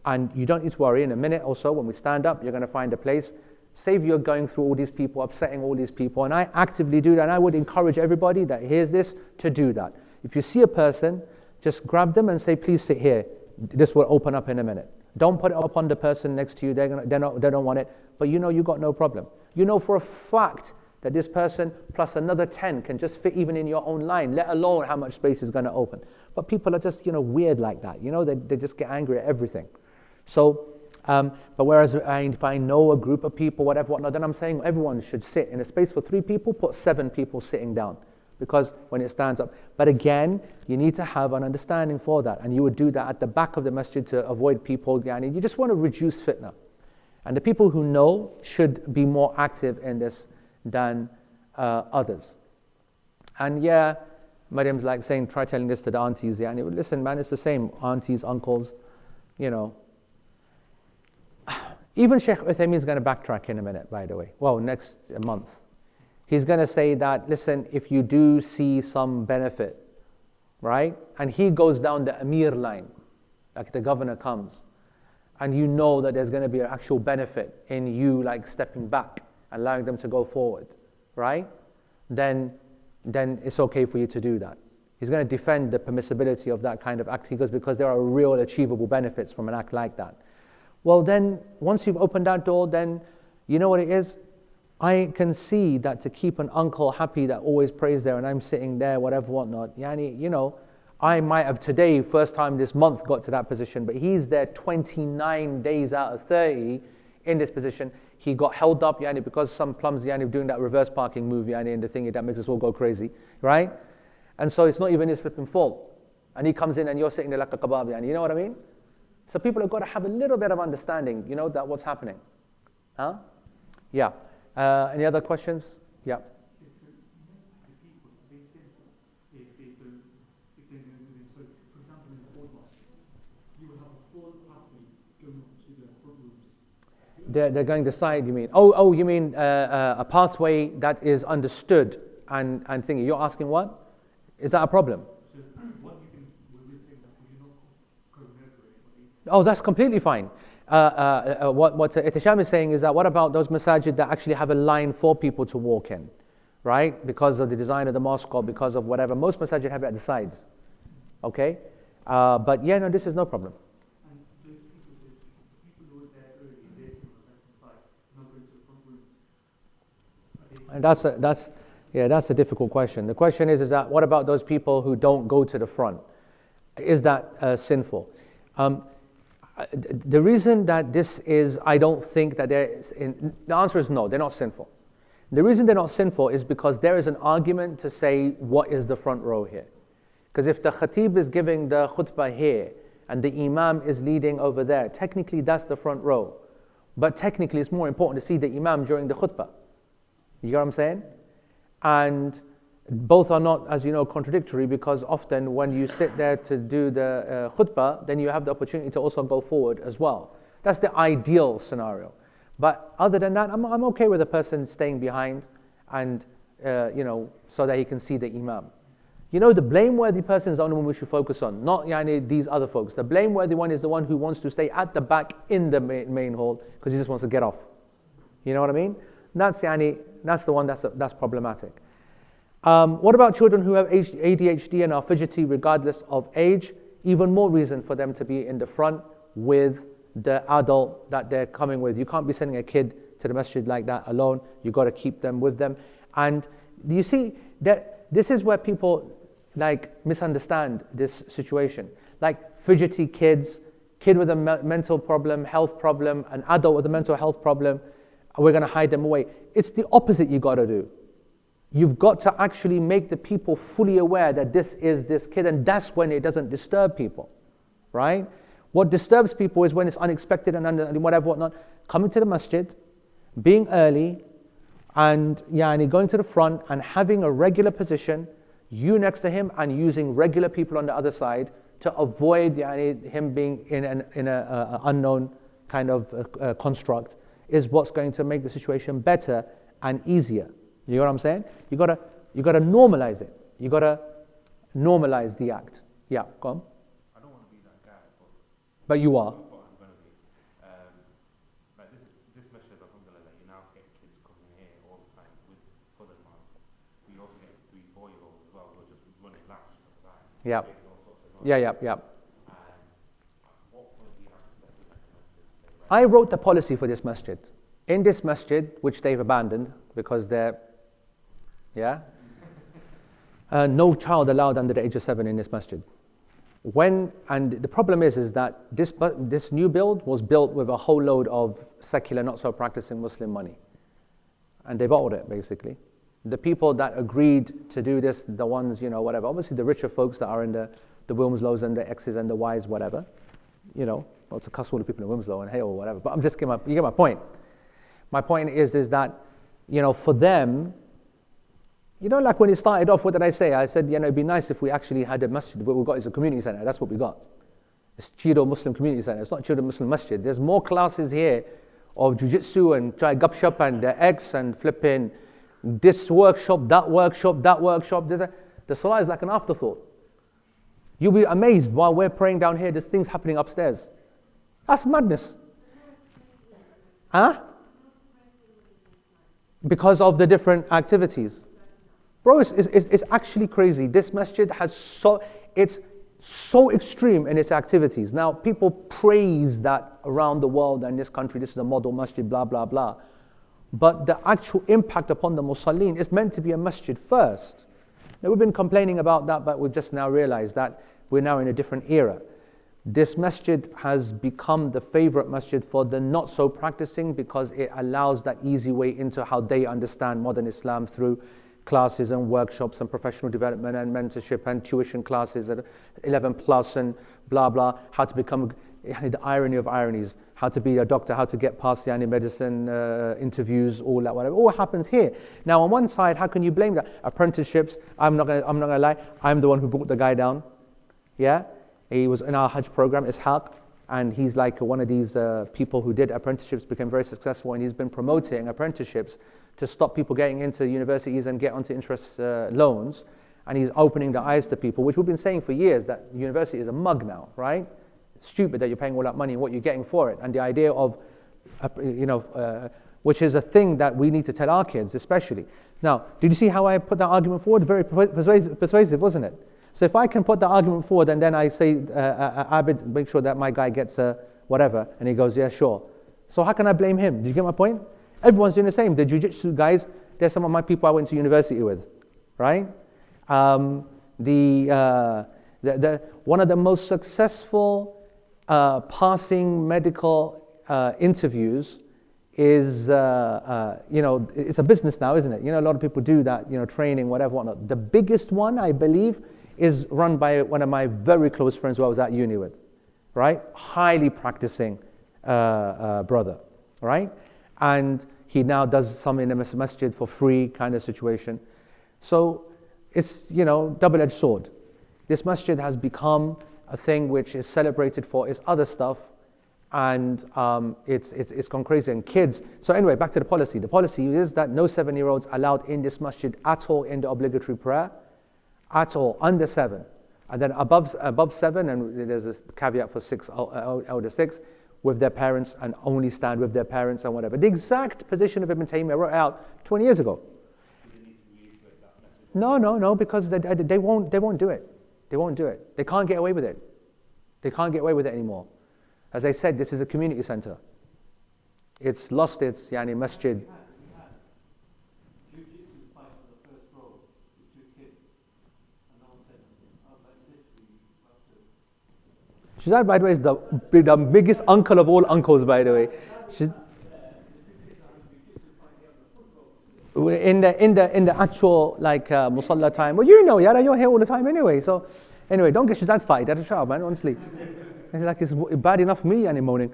Speaker 1: and you don't need to worry. In a minute or so, when we stand up, you're going to find a place. Save you going through all these people, upsetting all these people. And I actively do that. And I would encourage everybody that hears this to do that. If you see a person, just grab them and say, please sit here. This will open up in a minute. Don't put it up on the person next to you. They don't want it. But you know you got no problem. You know for a fact that this person plus another 10 can just fit even in your own line, let alone how much space is going to open. But people are just, weird like that. They just get angry at everything. So, but whereas if I know a group of people, whatnot, then I'm saying everyone should sit in a space for 3 people, put 7 people sitting down. Because when it stands up. But again, you need to have an understanding for that. And you would do that at the back of the masjid to avoid people. You just want to reduce fitna. And the people who know should be more active in this than others. And yeah, Mariam's like saying, try telling this to the aunties. Listen, man, it's the same. Aunties, uncles, Even Sheikh Uthaymeen is going to backtrack in a minute, by the way. Well, next month. He's going to say that, listen, if you do see some benefit, right? And he goes down the Amir line, like the governor comes, and you know that there's going to be an actual benefit in you like stepping back, allowing them to go forward, right? Then it's okay for you to do that. He's going to defend the permissibility of that kind of act. He goes, because there are real achievable benefits from an act like that. Well then, once you've opened that door, then you know what it is? I can see that to keep an uncle happy that always prays there and I'm sitting there, whatnot. I might have today, first time this month, got to that position, but he's there 29 days out of 30 in this position. He got held up, because some plums, doing that reverse parking move, in the thingy that makes us all go crazy, right? And so it's not even his flipping fault. And he comes in and you're sitting there like a kebab, you know what I mean? So people have got to have a little bit of understanding, that what's happening. Huh? Yeah. Any other questions? Yeah. They're going the side, you mean? Oh, you mean a pathway that is understood and thinking. You're asking what? Is that a problem? Oh, that's completely fine. What Ihtisham is saying is that what about those masajid that actually have a line for people to walk in, right? Because of the design of the mosque or because of whatever. Most masajid have it at the sides, okay? But yeah, no, this is no problem. And that's a difficult question. The question is that what about those people who don't go to the front? Is that sinful? The reason that this is, I don't think that the answer is no, they're not sinful. The reason they're not sinful is because there is an argument to say what is the front row here. Because if the khatib is giving the khutbah here and the imam is leading over there, technically that's the front row. But technically it's more important to see the imam during the khutbah. You get what I'm saying? And both are not, as you know, contradictory, because often when you sit there to do the khutbah, then you have the opportunity to also go forward as well. That's the ideal scenario. But other than that, I'm okay with a person staying behind and, so that he can see the imam. The blameworthy person is the only one we should focus on, not these other folks. The blameworthy one is the one who wants to stay at the back in the main hall because he just wants to get off. You know what I mean? That's the one that's problematic. What about children who have ADHD and are fidgety regardless of age? Even more reason for them to be in the front with the adult that they're coming with. You can't be sending a kid to the masjid like that alone. You've got to keep them with them. And you see, that this is where people misunderstand this situation. Like fidgety kids, kid with a mental problem, health problem, an adult with a mental health problem, we're going to hide them away. It's the opposite you got to do. You've got to actually make the people fully aware that this is this kid, and that's when it doesn't disturb people, right? What disturbs people is when it's unexpected and whatnot. Coming to the masjid, being early, and going to the front and having a regular position, you next to him, and using regular people on the other side to avoid him being in an unknown kind of construct, is what's going to make the situation better and easier. You know what I'm saying? You gotta normalize it. You gotta normalize the act. Yeah, go on.
Speaker 2: I don't want to be that guy,
Speaker 1: But you are.
Speaker 2: but I'm going to be. Like this masjid, alhamdulillah, you now get kids coming here all the time for the demands. We also get 3-4-year-olds as well who are just running laps. Like,
Speaker 1: Yeah.
Speaker 2: making all sorts of noise.
Speaker 1: Yeah.
Speaker 2: What would be acts that we like the masjid to say, right?
Speaker 1: I wrote the policy for this masjid. In this masjid, which they've abandoned because they're, no child allowed under the age of 7 in this masjid. And the problem is that this new build was built with a whole load of secular, not so practicing Muslim money. And they bottled it, basically. The people that agreed to do this, the ones, whatever, obviously the richer folks that are in the Wilmslows and the X's and the Y's, whatever, well, to cuss all the people in Wilmslow and Hale or whatever, but I'm just you get my point. My point is that, for them, like when it started off, what did I say? I said, it'd be nice if we actually had a masjid. What we've got is a community center. That's what we got. It's Chido Muslim Community Center. It's not Chido Muslim Masjid. There's more classes here of jiu-jitsu and try gupshup and the X and flipping this workshop, that workshop. The salah is like an afterthought. You'll be amazed while we're praying down here, there's things happening upstairs. That's madness. Huh? Because of the different activities. Bro, it's actually crazy. This masjid it's so extreme in its activities. Now, people praise that around the world and this country, this is a model masjid, blah, blah, blah. But the actual impact upon the musallin is meant to be a masjid first. Now, we've been complaining about that, but we've just now realized that we're now in a different era. This masjid has become the favorite masjid for the not so practicing because it allows that easy way into how they understand modern Islam through classes and workshops and professional development and mentorship and tuition classes at 11 plus and blah blah, how to become, the irony of ironies, how to be a doctor, how to get past the medicine interviews, all that, whatever, all happens here. Now on one side, how can you blame that? Apprenticeships, I'm not gonna lie, I'm the one who brought the guy down. Yeah, he was in our Hajj program, Ishaq, and he's like one of these people who did apprenticeships, became very successful, and he's been promoting apprenticeships to stop people getting into universities and get onto interest loans. And he's opening the eyes to people, which we've been saying for years, that university is a mug now, right? Stupid that you're paying all that money and what you're getting for it. And the idea of, which is a thing that we need to tell our kids, especially. Now, did you see how I put that argument forward? Very persuasive, wasn't it? So if I can put the argument forward and then I say, Abid, make sure that my guy gets whatever, and he goes, yeah, sure. So how can I blame him? Do you get my point? Everyone's doing the same. The jiu-jitsu guys, they're some of my people I went to university with, right? One of the most successful passing medical interviews is, it's a business now, isn't it? A lot of people do that, training, whatever, whatnot. The biggest one, I believe, is run by one of my very close friends who I was at uni with, right? Highly practicing brother, right? And he now does something in the masjid for free kind of situation. So it's, double-edged sword. This masjid has become a thing which is celebrated for its other stuff, and it's gone crazy. And kids, so anyway, back to the policy. The policy is that no 7-year-olds allowed in this masjid at all in the obligatory prayer, at all, under 7. And then above 7, and there's a caveat for 6, elder 6, with their parents, and only stand with their parents and whatever. The exact position of Ibn Taymiyyah wrote out 20 years ago. No, because they won't do it. They won't do it. They can't get away with it. They can't get away with it anymore. As I said, this is a community center. It's lost its masjid. Shazad, by the way, is the biggest uncle of all uncles, by the way. In the actual musalla time. Well, Yara, you're here all the time anyway. So anyway, don't get Shazad started. That's a shout, man, honestly. It's bad enough me and moaning.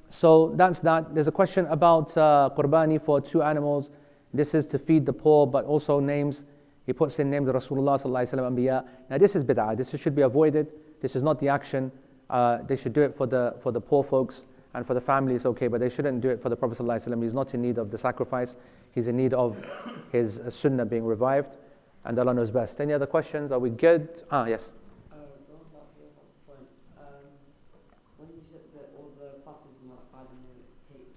Speaker 1: So that's that. There's a question about qurbani for 2 animals. This is to feed the poor, but also names. He puts in names of Rasulullah sallallahu alaihi wasallam, Anbiya. Now this is bid'ah. This should be avoided. This is not the action. They should do it for the poor folks. and for the family it's okay, but they shouldn't do it for the Prophet ﷺ. He's not in need of the sacrifice. He's in need of his sunnah being revived, and Allah knows best. Any other questions? Are we good? Yes.
Speaker 4: Going back to your point, when you said that all the classes and that by the take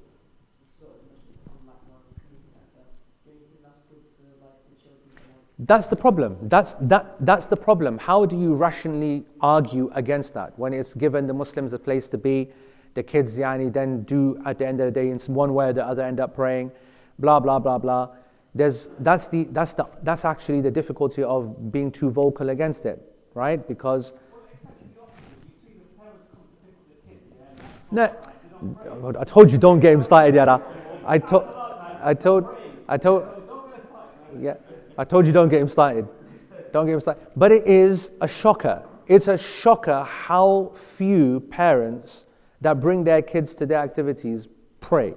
Speaker 4: sort of must become like more of a community centre, do you think that's good for like the children?
Speaker 1: That's the problem. That's the problem. How do you rationally argue against that when it's given the Muslims a place to be? The kids then do at the end of the day in one way or the other end up praying, blah blah blah blah. That's actually the difficulty of being too vocal against it, right? Because no, I told you don't get him started, Yara. I told you don't get him started. Don't get him started. But it is a shocker. It's a shocker how few parents that bring their kids to their activities pray.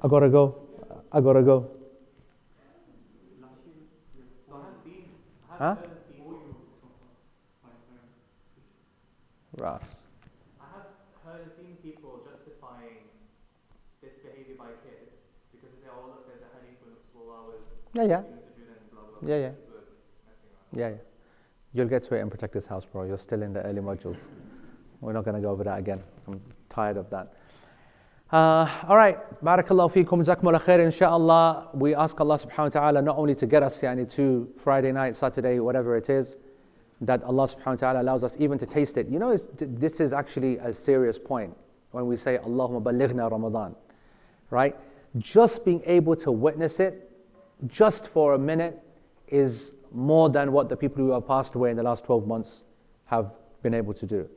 Speaker 1: I gotta go.
Speaker 3: So I have seen,
Speaker 1: Huh?
Speaker 3: heard people,
Speaker 1: Ras.
Speaker 3: I have heard and seen people justifying this behavior by kids because they say, oh look, there's a hadith when Rasulullah was
Speaker 1: Yeah.
Speaker 3: in the sujood and blah blah blah.
Speaker 1: Yeah.
Speaker 3: Kids were messing around.
Speaker 1: Yeah. You'll get to it in Protect This House, bro. You're still in the early modules. We're not going to go over that again. I'm tired of that. All right. Barakallahu feekum. Jazakumullah khair. Inshallah, we ask Allah subhanahu wa ta'ala not only to get us to Friday night, Saturday, whatever it is, that Allah subhanahu wa ta'ala allows us even to taste it. You know, this is actually a serious point when we say, Allahumma balighna Ramadan. Right? Just being able to witness it, just for a minute, is more than what the people who have passed away in the last 12 months have been able to do.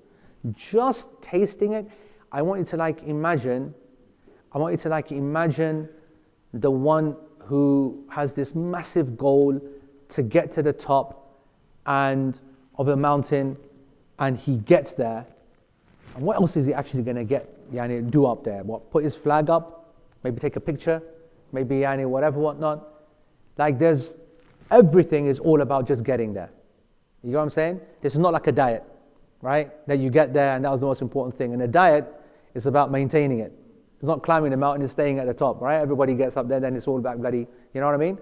Speaker 1: Just tasting it, I want you to imagine the one who has this massive goal to get to the top and of the mountain, and he gets there. And what else is he actually going to do up there? What, put his flag up, maybe take a picture, maybe whatever, whatnot. Everything is all about just getting there. You know what I'm saying? This is not like a diet, right? That you get there and that was the most important thing. And a diet is about maintaining it. It's not climbing the mountain, it's staying at the top, right? Everybody gets up there, then it's all about bloody, you know what I mean?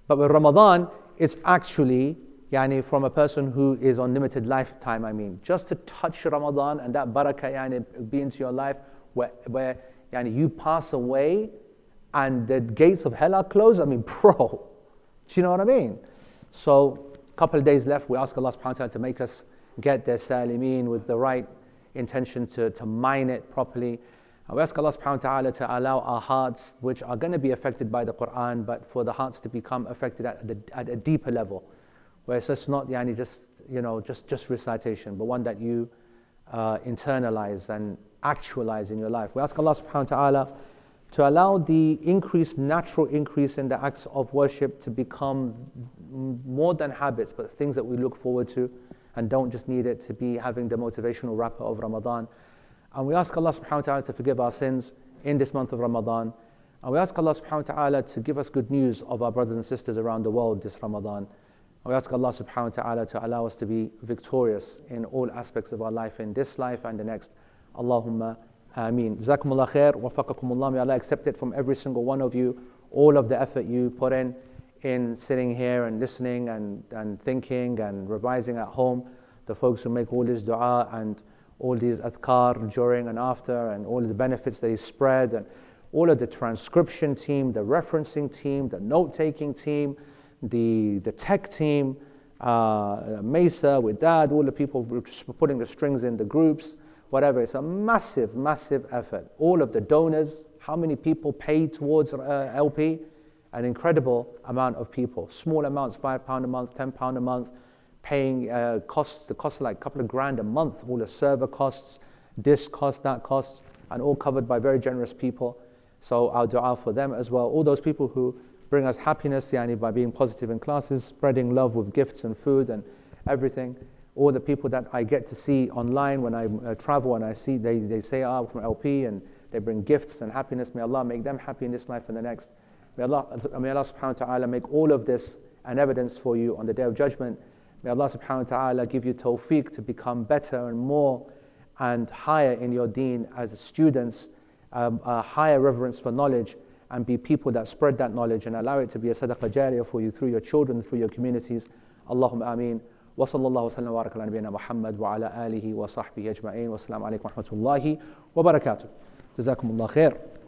Speaker 1: But with Ramadan, it's actually, from a person who is on limited lifetime, just to touch Ramadan and that barakah, be into your life where you pass away and the gates of hell are closed. Bro, do you know what I mean? So, a couple of days left, we ask Allah subhanahu wa ta'ala to make us get there salimeen with the right intention to mine it properly. And we ask Allah subhanahu wa ta'ala to allow our hearts, which are going to be affected by the Quran, but for the hearts to become affected at a deeper level, where it's just not just recitation, but one that you internalize and actualize in your life. We ask Allah subhanahu wa ta'ala to allow the natural increase in the acts of worship to become more than habits, but things that we look forward to and don't just need it to be having the motivational wrapper of Ramadan. And we ask Allah subhanahu wa ta'ala to forgive our sins in this month of Ramadan. And we ask Allah subhanahu wa ta'ala to give us good news of our brothers and sisters around the world this Ramadan. And we ask Allah subhanahu wa ta'ala to allow us to be victorious in all aspects of our life, in this life and the next. Allahumma Ameen. Jazakumullah khair, wafaqakumullah. May Allah accept it from every single one of you, all of the effort you put in sitting here and listening and thinking and revising at home, the folks who make all this dua and all these adhkar during and after, and all the benefits that he spread, and all of the transcription team, the referencing team, the note-taking team, the tech team, Mesa with Dad, all the people putting the strings in the groups, whatever. It's a massive, massive effort. All of the donors, how many people paid towards LP? An incredible amount of people. Small amounts, £5 a month, £10 a month, paying costs, the cost like a couple of grand a month, all the server costs, this cost, that cost, and all covered by very generous people. So our dua for them as well. All those people who bring us happiness, by being positive in classes, spreading love with gifts and food and everything. All the people that I get to see online when I travel and I see, they say, from LP, and They bring gifts and happiness. May Allah make them happy in this life and the next. May Allah subhanahu wa ta'ala make all of this an evidence for you on the Day of Judgment. May Allah subhanahu wa ta'ala give you tawfiq to become better and more and higher in your deen as students, a higher reverence for knowledge, and be people that spread that knowledge and allow it to be a sadaqah jariyah for you through your children, through your communities. Allahumma ameen. Wa sallallahu wa sallam wa baraka ala nabiyyina Muhammad wa ala alihi wa sahbihi ajma'in. Wa assalamu alaikum wa rahmatullahi wa barakatuh. Jazakumullah khair.